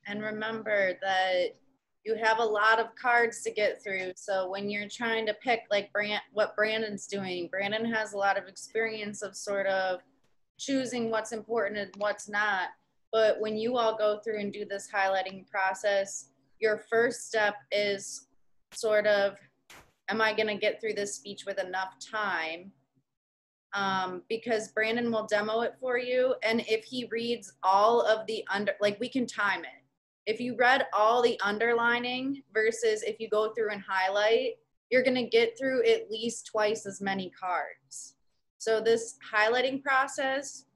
And remember that you have a lot of cards to get through. So when you're trying to pick like what Brandon's doing, Brandon has a lot of experience of sort of choosing what's important and what's not. But when you all go through and do this highlighting process, your first step is sort of, am I going to get through this speech with enough time? Because Brandon will demo it for you. And if he reads all of the we can time it. If you read all the underlining versus if you go through and highlight, you're going to get through at least twice as many cards. So this highlighting process,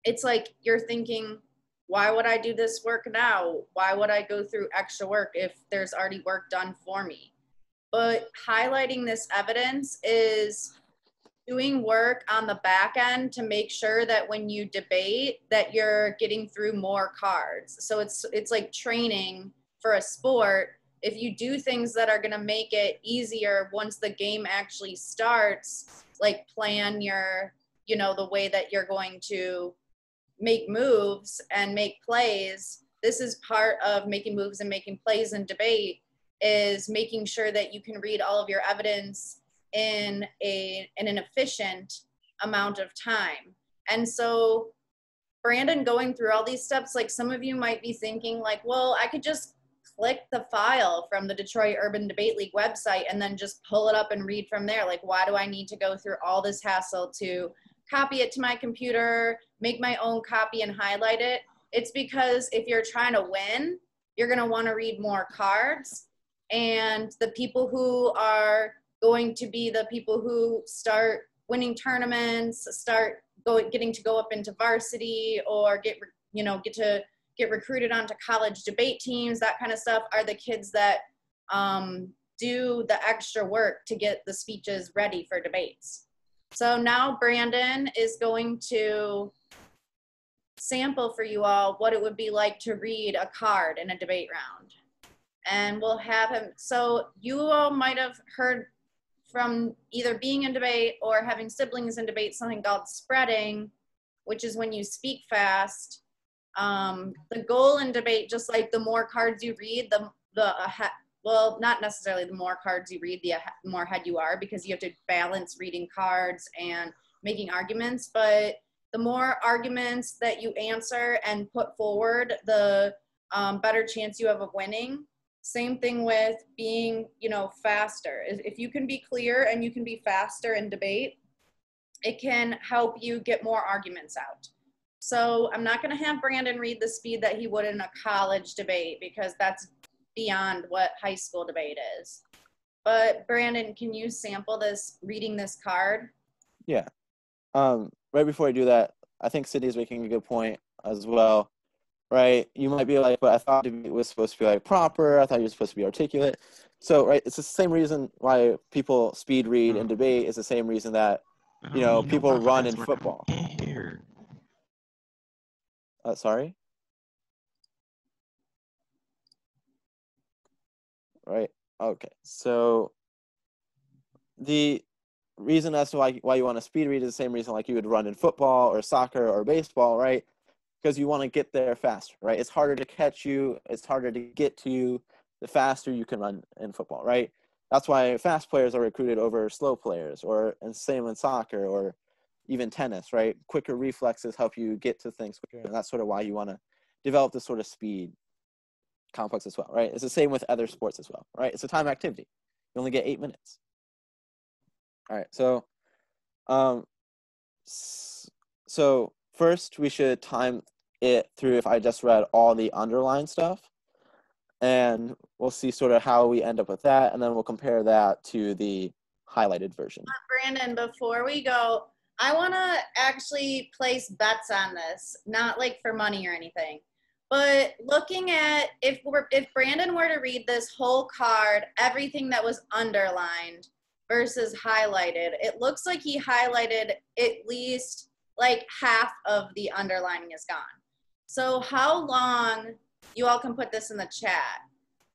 it's like you're thinking, why would I do this work now? Why would I go through extra work if there's already work done for me? But highlighting this evidence is doing work on the back end to make sure that when you debate that you're getting through more cards. So it's like training for a sport. If you do things that are going to make it easier once the game actually starts, like plan your, the way that you're going to make moves and make plays. This is part of making moves and making plays in debate, is making sure that you can read all of your evidence in an efficient amount of time. And so Brandon going through all these steps, like some of you might be thinking like, well, I could just click the file from the Detroit Urban Debate League website and then just pull it up and read from there. Like, why do I need to go through all this hassle to copy it to my computer, make my own copy and highlight it? It's because if you're trying to win, you're going to want to read more cards. And the people who are going to be the people who start winning tournaments, getting to go up into varsity, or get recruited onto college debate teams, that kind of stuff, are the kids that do the extra work to get the speeches ready for debates. So now Brandon is going to sample for you all what it would be like to read a card in a debate round. And we'll have him, so you all might have heard from either being in debate or having siblings in debate something called spreading, which is when you speak fast. The goal in debate, just like the more cards you read, well, not necessarily the more cards you read, the more ahead you are, because you have to balance reading cards and making arguments. But the more arguments that you answer and put forward, the better chance you have of winning. Same thing with being, faster. If you can be clear and you can be faster in debate, it can help you get more arguments out. So I'm not going to have Brandon read the speed that he would in a college debate, because that's beyond what high school debate is. But Brandon, can you sample this, reading this card? Yeah. Right before I do that, I think Sydney's making a good point as well. Right, you might be like, but I thought debate was supposed to be like proper. I thought you were supposed to be articulate. So, right, it's the same reason why people speed read in debate. It's the same reason that people run in football. Sorry. Right. Okay. So the reason as to why you want to speed read is the same reason like you would run in football or soccer or baseball, right? Because you want to get there faster, right? It's harder to catch you. It's harder to get to you the faster you can run in football, right? That's why fast players are recruited over slow players, and same in soccer or even tennis, right? Quicker reflexes help you get to things quicker, and that's sort of why you want to develop this sort of speed complex as well, right? It's the same with other sports as well, right? It's a time activity. You only get 8 minutes. All right, so first we should time it through if I just read all the underlined stuff, and we'll see sort of how we end up with that, and then we'll compare that to the highlighted version. Brandon, before we go, I want to actually place bets on this, not like for money or anything, but looking at if Brandon were to read this whole card, everything that was underlined versus highlighted, it looks like he highlighted at least like half of the underlining is gone. So how long, you all can put this in the chat,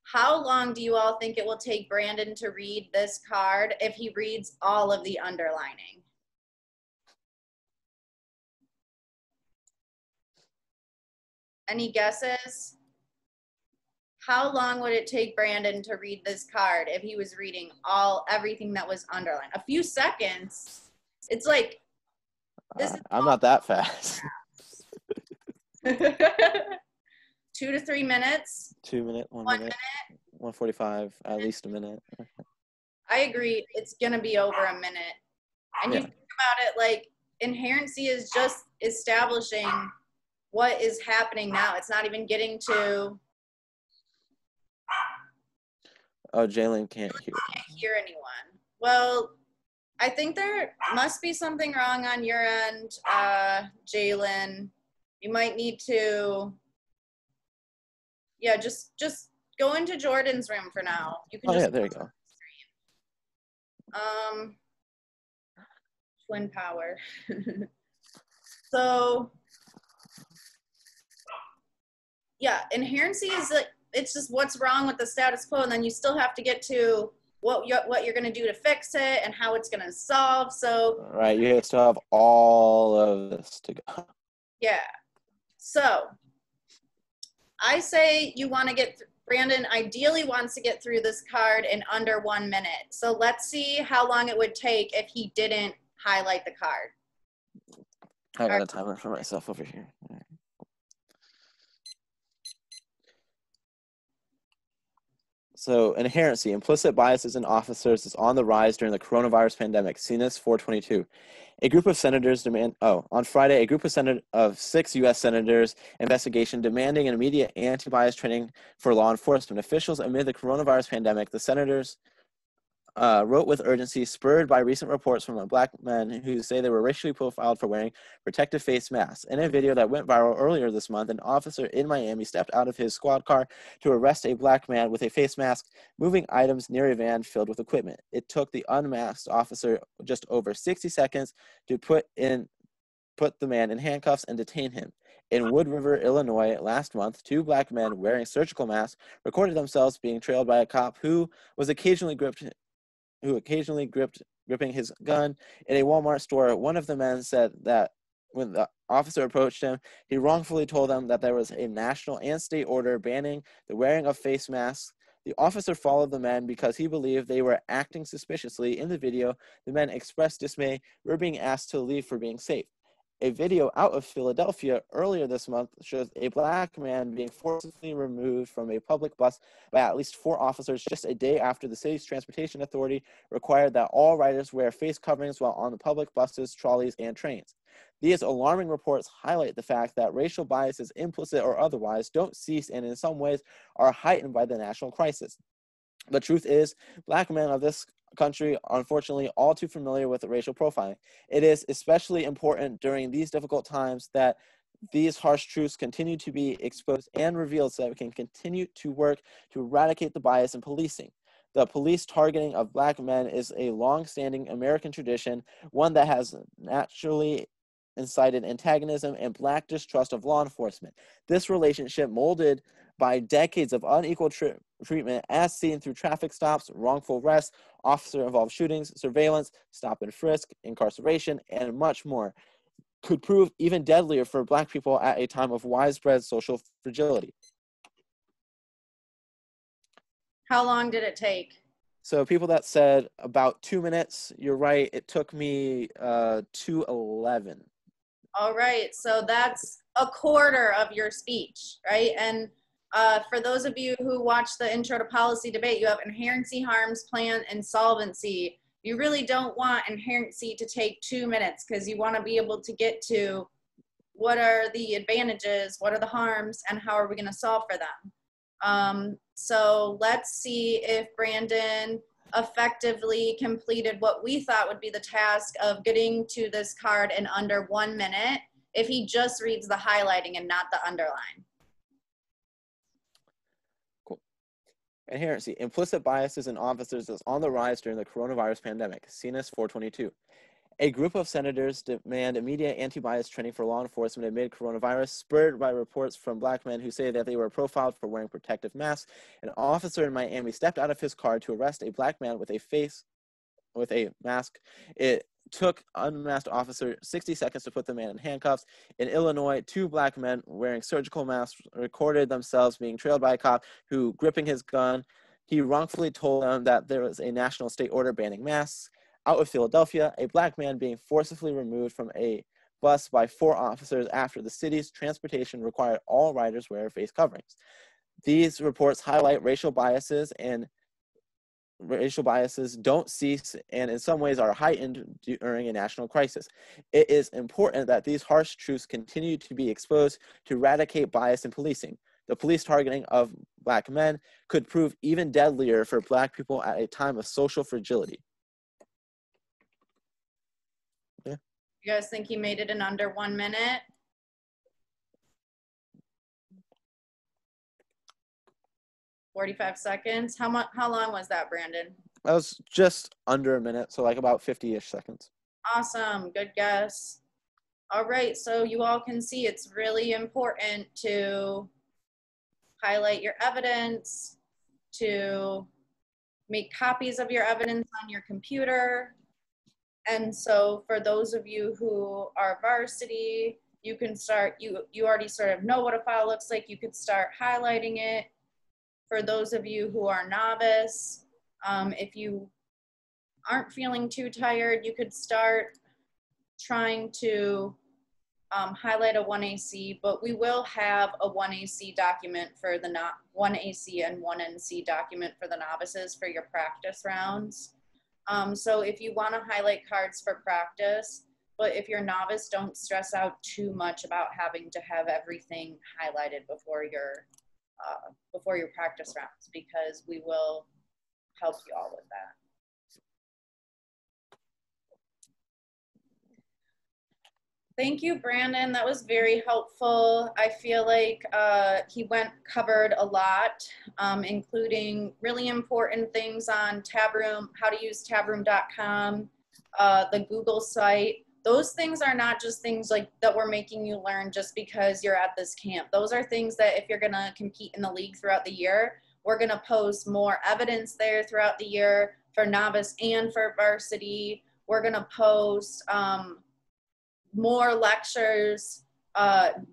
how long do you all think it will take Brandon to read this card if he reads all of the underlining? Any guesses? How long would it take Brandon to read this card if he was reading everything that was underlined? A few seconds. It's like, I'm not that fast. 2 to 3 minutes. 2 minute, 1 1 minute, 145, at least a minute. I agree. It's going to be over a minute. And you think about it, like, inherency is just establishing what is happening now. It's not even getting to. Oh, Jalen can't hear. Can't hear anyone. Well, I think there must be something wrong on your end, Jalen. You might need to, just go into Jordan's room for now. You can just. Yeah, there you go. Twin power. So, yeah, inherency is like, it's just what's wrong with the status quo, and then you still have to get to what you're going to do to fix it and how it's going to solve. So, right, you still have all of this to go. Yeah. So, I say you want to get. Brandon ideally wants to get through this card in under 1 minute. So let's see how long it would take if he didn't highlight the card. I got a timer for myself over here. All right. So, inherency, implicit biases in officers is on the rise during the coronavirus pandemic. CNS 422. A group of senators on Friday, a group of 6 U.S. senators investigation demanding an immediate anti-bias training for law enforcement officials amid the coronavirus pandemic. The senators wrote with urgency, spurred by recent reports from Black men who say they were racially profiled for wearing protective face masks. In a video that went viral earlier this month, an officer in Miami stepped out of his squad car to arrest a Black man with a face mask, moving items near a van filled with equipment. It took the unmasked officer just over 60 seconds to put the man in handcuffs and detain him. In Wood River, Illinois, last month, 2 Black men wearing surgical masks recorded themselves being trailed by a cop who occasionally gripping his gun in a Walmart store. One of the men said that when the officer approached him, he wrongfully told them that there was a national and state order banning the wearing of face masks. The officer followed the men because he believed they were acting suspiciously. In the video, the men expressed dismay. We're being asked to leave for being safe. A video out of Philadelphia earlier this month shows a Black man being forcibly removed from a public bus by at least 4 officers just a day after the city's transportation authority required that all riders wear face coverings while on the public buses, trolleys, and trains. These alarming reports highlight the fact that racial biases, implicit or otherwise, don't cease and in some ways are heightened by the national crisis. The truth is, Black men of this country are unfortunately all too familiar with the racial profiling. It is especially important during these difficult times that these harsh truths continue to be exposed and revealed so that we can continue to work to eradicate the bias in policing. The police targeting of Black men is a long-standing American tradition, one that has naturally incited antagonism and Black distrust of law enforcement. This relationship, molded by decades of unequal treatment as seen through traffic stops, wrongful arrests, officer-involved shootings, surveillance, stop and frisk, incarceration, and much more, could prove even deadlier for Black people at a time of widespread social fragility. How long did it take? So people that said about 2 minutes, you're right, it took me 2:11. All right, so that's a quarter of your speech, right? And for those of you who watch the intro to policy debate, you have inherency, harms, plan, and solvency. You really don't want inherency to take 2 minutes because you want to be able to get to what are the advantages, what are the harms, and how are we going to solve for them. So let's see if Brandon effectively completed what we thought would be the task of getting to this card in under 1 minute if he just reads the highlighting and not the underline. Inherency, implicit biases in officers is on the rise during the coronavirus pandemic. CNS 422. A group of senators demand immediate anti-bias training for law enforcement amid coronavirus, spurred by reports from Black men who say that they were profiled for wearing protective masks. An officer in Miami stepped out of his car to arrest a Black man with a mask. It took unmasked officer 60 seconds to put the man in handcuffs. In Illinois, 2 Black men wearing surgical masks recorded themselves being trailed by a cop who, gripping his gun, he wrongfully told them that there was a national state order banning masks. Out of Philadelphia, a Black man being forcibly removed from a bus by 4 officers after the city's transportation required all riders wear face coverings. These reports highlight racial biases, and racial biases don't cease and in some ways are heightened during a national crisis. It is important that these harsh truths continue to be exposed to eradicate bias in policing. The police targeting of Black men could prove even deadlier for Black people at a time of social fragility. Yeah. You guys think he made it in under 1 minute? $45 seconds. How long was that, Brandon? That was just under a minute, so like about 50-ish seconds. Awesome, good guess. All right, so you all can see it's really important to highlight your evidence, to make copies of your evidence on your computer. And so for those of you who are varsity, you can start, you already sort of know what a file looks like, you could start highlighting it. For those of you who are novice, if you aren't feeling too tired, you could start trying to highlight a 1AC, but we will have a 1AC document for the 1AC and 1NC document for the novices for your practice rounds. So if you want to highlight cards for practice, but if you're novice, don't stress out too much about having to have everything highlighted before your practice rounds, because we will help you all with that. Thank you, Brandon. That was very helpful. I feel like he covered a lot, including really important things on Tabroom, how to use tabroom.com, the Google site. Those things are not just things like that we're making you learn just because you're at this camp. Those are things that if you're gonna compete in the league throughout the year, we're gonna post more evidence there throughout the year for novice and for varsity. We're gonna post more lectures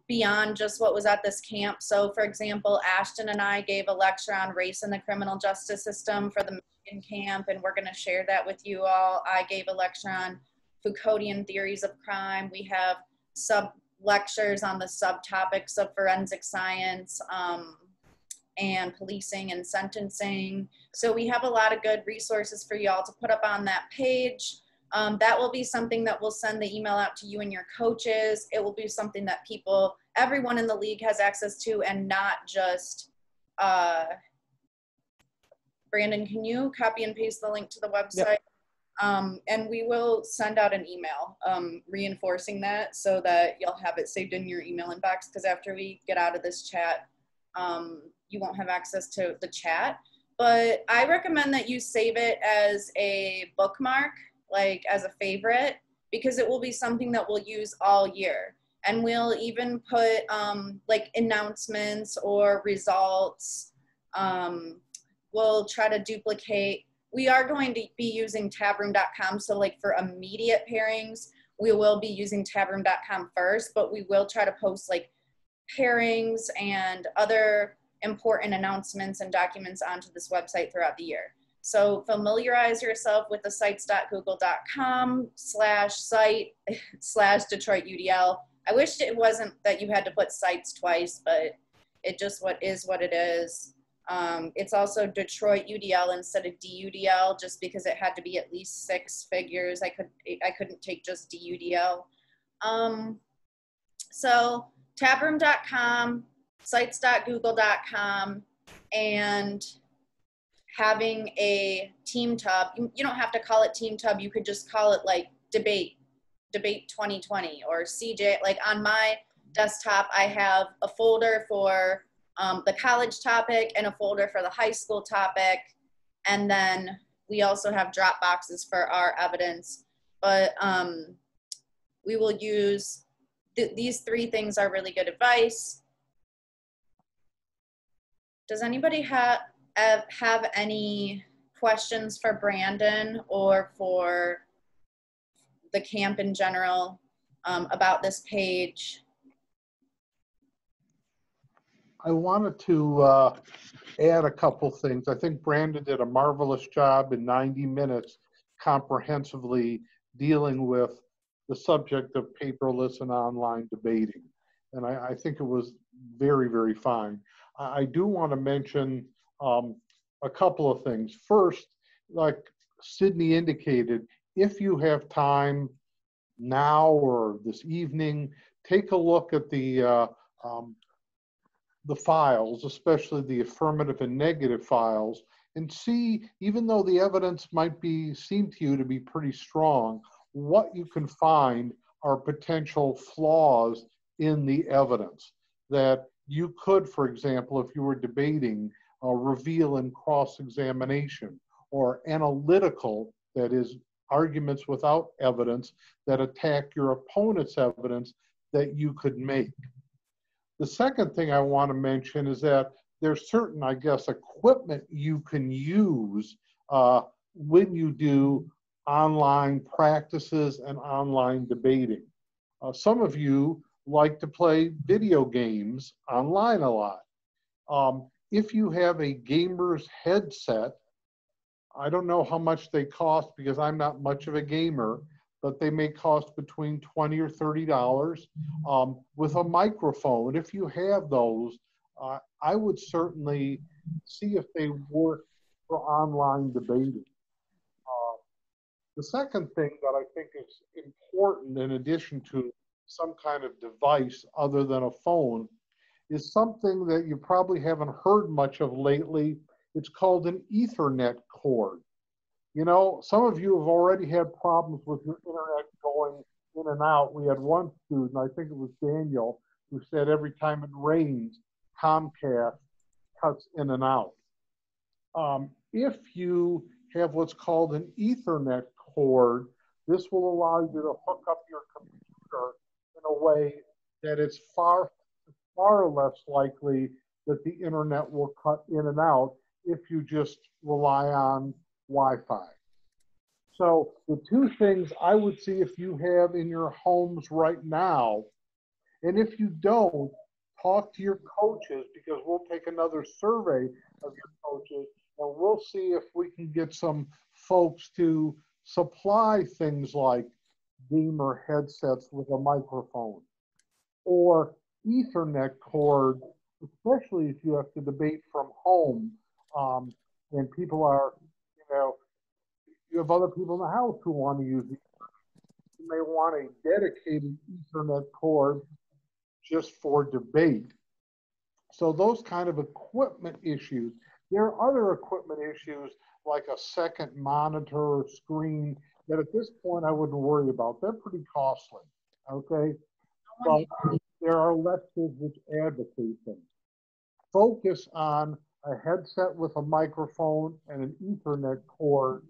beyond just what was at this camp. So for example, Ashton and I gave a lecture on race in the criminal justice system for the Michigan camp, and we're gonna share that with you all. I gave a lecture on Foucauldian theories of crime. We have sub-lectures on the subtopics of forensic science and policing and sentencing. So we have a lot of good resources for y'all to put up on that page. That will be something that we'll send the email out to you and your coaches. It will be something that everyone in the league has access to, and not just, Brandon, can you copy and paste the link to the website? Yep. And we will send out an email reinforcing that so that you'll have it saved in your email inbox, because after we get out of this chat, you won't have access to the chat. But I recommend that you save it as a bookmark, like as a favorite, because it will be something that we'll use all year. And we'll even put like announcements or results. We'll try to duplicate. We are going to be using tabroom.com. So like for immediate pairings, we will be using tabroom.com first, but we will try to post like pairings and other important announcements and documents onto this website throughout the year. So familiarize yourself with the sites.google.com/site/DetroitUDL. I wish it wasn't that you had to put sites twice, but it just what it is. It's also Detroit UDL instead of DUDL, just because it had to be at least 6 figures. I couldn't take just DUDL. So tabroom.com, sites.google.com, and having a team tub. You don't have to call it team tub. You could just call it like debate 2020 or CJ. Like on my desktop, I have a folder for the college topic and a folder for the high school topic. And then we also have drop boxes for our evidence. But we will use, these 3 things are really good advice. Does anybody have any questions for Brandon or for the camp in general about this page? I wanted to add a couple things. I think Brandon did a marvelous job in 90 minutes comprehensively dealing with the subject of paperless and online debating. And I think it was very, very fine. I do want to mention a couple of things. First, like Sydney indicated, if you have time now or this evening, take a look at the files, especially the affirmative and negative files, and see, even though the evidence might seem to you to be pretty strong, what you can find are potential flaws in the evidence that you could, for example, if you were debating, reveal in cross-examination, or analytical, that is, arguments without evidence that attack your opponent's evidence that you could make. The second thing I want to mention is that there's certain, I guess, equipment you can use when you do online practices and online debating. Some of you like to play video games online a lot. If you have a gamer's headset, I don't know how much they cost because I'm not much of a gamer, but they may cost between $20 or $30 with a microphone. If you have those, I would certainly see if they work for online debating. The second thing that I think is important, in addition to some kind of device other than a phone, is something that you probably haven't heard much of lately. It's called an Ethernet cord. You know, some of you have already had problems with your internet going in and out. We had one student, I think it was Daniel, who said every time it rains, Comcast cuts in and out. If you have what's called an Ethernet cord, this will allow you to hook up your computer in a way that it's far less likely that the internet will cut in and out if you just rely on Wi-Fi. So the two things I would see if you have in your homes right now, and if you don't, talk to your coaches, because we'll take another survey of your coaches and we'll see if we can get some folks to supply things like gamer headsets with a microphone or Ethernet cord, especially if you have to debate from home and people are, you know, you have other people in the house who want to use it. You may want a dedicated Ethernet cord just for debate. So those kind of equipment issues. There are other equipment issues like a second monitor or screen that at this point I wouldn't worry about. They're pretty costly, okay? But there are lectures which advocate them. Focus on a headset with a microphone and an Ethernet cord,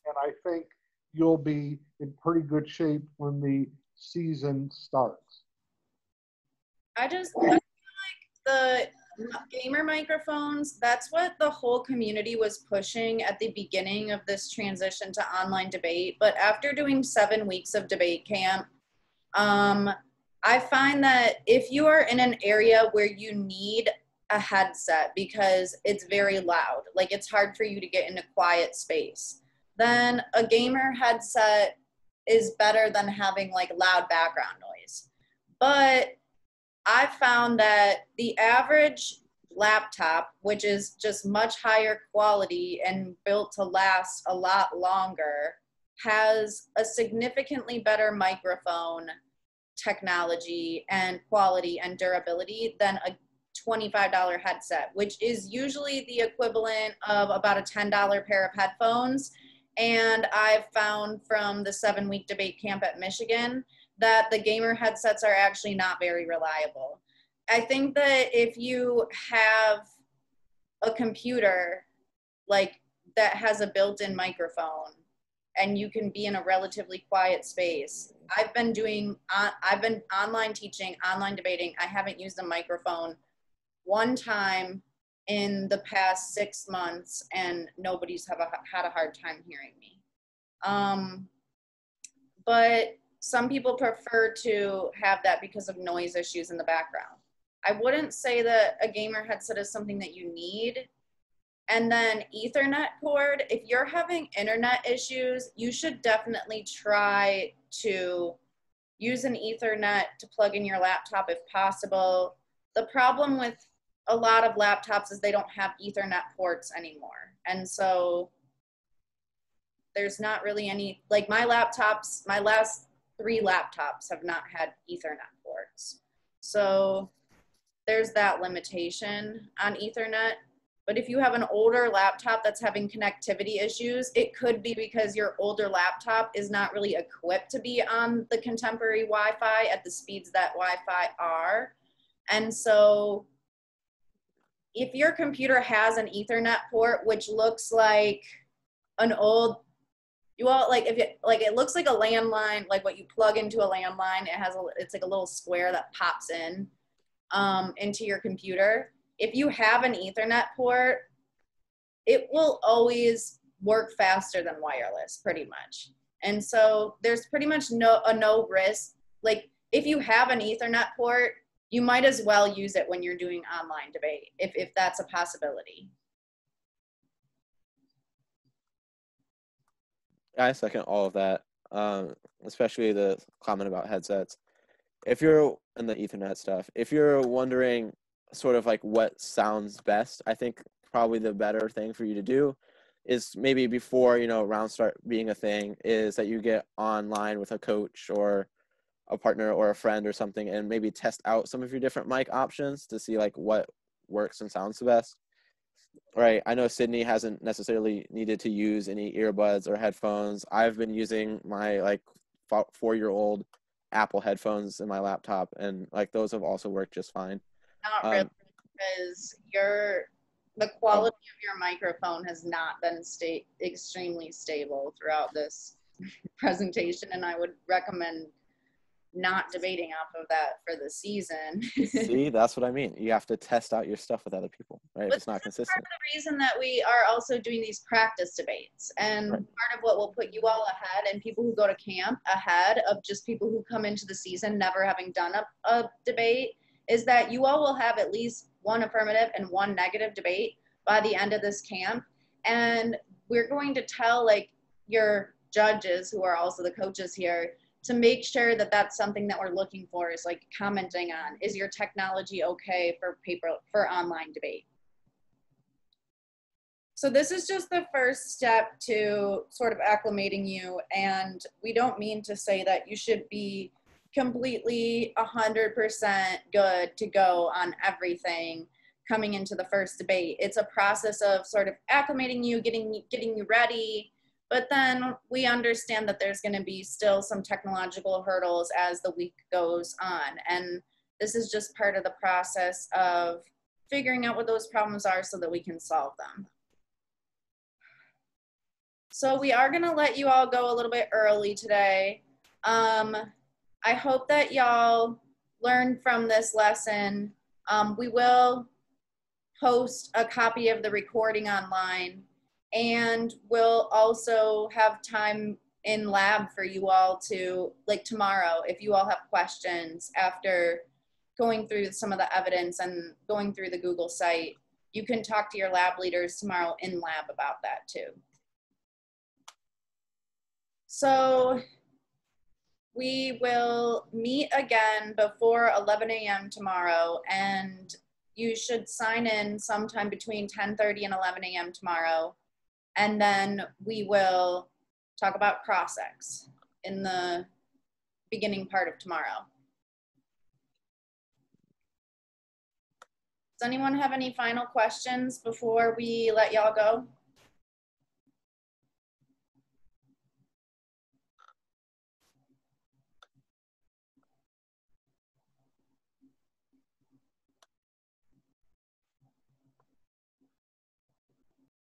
and I think you'll be in pretty good shape when the season starts. I feel like the gamer microphones, that's what the whole community was pushing at the beginning of this transition to online debate. But after doing 7 weeks of debate camp, I find that if you are in an area where you need a headset because it's very loud, like it's hard for you to get in a quiet space, then a gamer headset is better than having like loud background noise. But I found that the average laptop, which is just much higher quality and built to last a lot longer, has a significantly better microphone technology and quality and durability than a $25 headset, which is usually the equivalent of about a $10 pair of headphones. And I've found from the 7-week debate camp at Michigan that the gamer headsets are actually not very reliable. I think that if you have a computer like that has a built-in microphone and you can be in a relatively quiet space, I've been online teaching, online debating. I haven't used a microphone one time in the past 6 months and nobody's had a hard time hearing me. But some people prefer to have that because of noise issues in the background. I wouldn't say that a gamer headset is something that you need. And then Ethernet cord, if you're having internet issues, you should definitely try to use an Ethernet to plug in your laptop if possible. The problem with a lot of laptops is they don't have Ethernet ports anymore. And so there's not really any, like my laptops, my last 3 laptops have not had Ethernet ports. So there's that limitation on Ethernet. But if you have an older laptop that's having connectivity issues, it could be because your older laptop is not really equipped to be on the contemporary Wi-Fi at the speeds that Wi-Fi are. And so if your computer has an Ethernet port, which looks like an old, you all like, if it like, it looks like a landline, like what you plug into a landline. It's like a little square that pops in into your computer. If you have an Ethernet port, it will always work faster than wireless, pretty much. And so there's pretty much no risk. Like if you have an Ethernet port, you might as well use it when you're doing online debate, if that's a possibility. I second all of that, especially the comment about headsets. If you're in the Ethernet stuff, if you're wondering sort of like what sounds best, I think probably the better thing for you to do is maybe before, you know, rounds start being a thing, is that you get online with a coach or a partner or a friend or something and maybe test out some of your different mic options to see like what works and sounds the best. Right. I know Sydney hasn't necessarily needed to use any earbuds or headphones. I've been using my like 4-year-old Apple headphones in my laptop, and like those have also worked just fine. Not really, because the quality of your microphone has not been extremely stable throughout this presentation, and I would recommend not debating off of that for the season. See, that's what I mean. You have to test out your stuff with other people, right? If it's not consistent. Part of the reason that we are also doing these practice debates, and part of what will put you all ahead and people who go to camp ahead of just people who come into the season never having done a debate, is that you all will have at least one affirmative and one negative debate by the end of this camp. And we're going to tell like your judges, who are also the coaches here, to make sure that that's something that we're looking for, is like commenting on, is your technology okay for online debate? So this is just the first step to sort of acclimating you, and we don't mean to say that you should be completely 100% good to go on everything coming into the first debate. It's a process of sort of acclimating you, getting you ready. But then we understand that there's going to be still some technological hurdles as the week goes on. And this is just part of the process of figuring out what those problems are so that we can solve them. So we are going to let you all go a little bit early today. I hope that y'all learned from this lesson. We will post a copy of the recording online. And we'll also have time in lab for you all to, like tomorrow, if you all have questions after going through some of the evidence and going through the Google site, you can talk to your lab leaders tomorrow in lab about that too. So we will meet again before 11 a.m. tomorrow, and you should sign in sometime between 10:30 and 11 a.m. tomorrow. And then we will talk about cross-ex in the beginning part of tomorrow. Does anyone have any final questions before we let y'all go?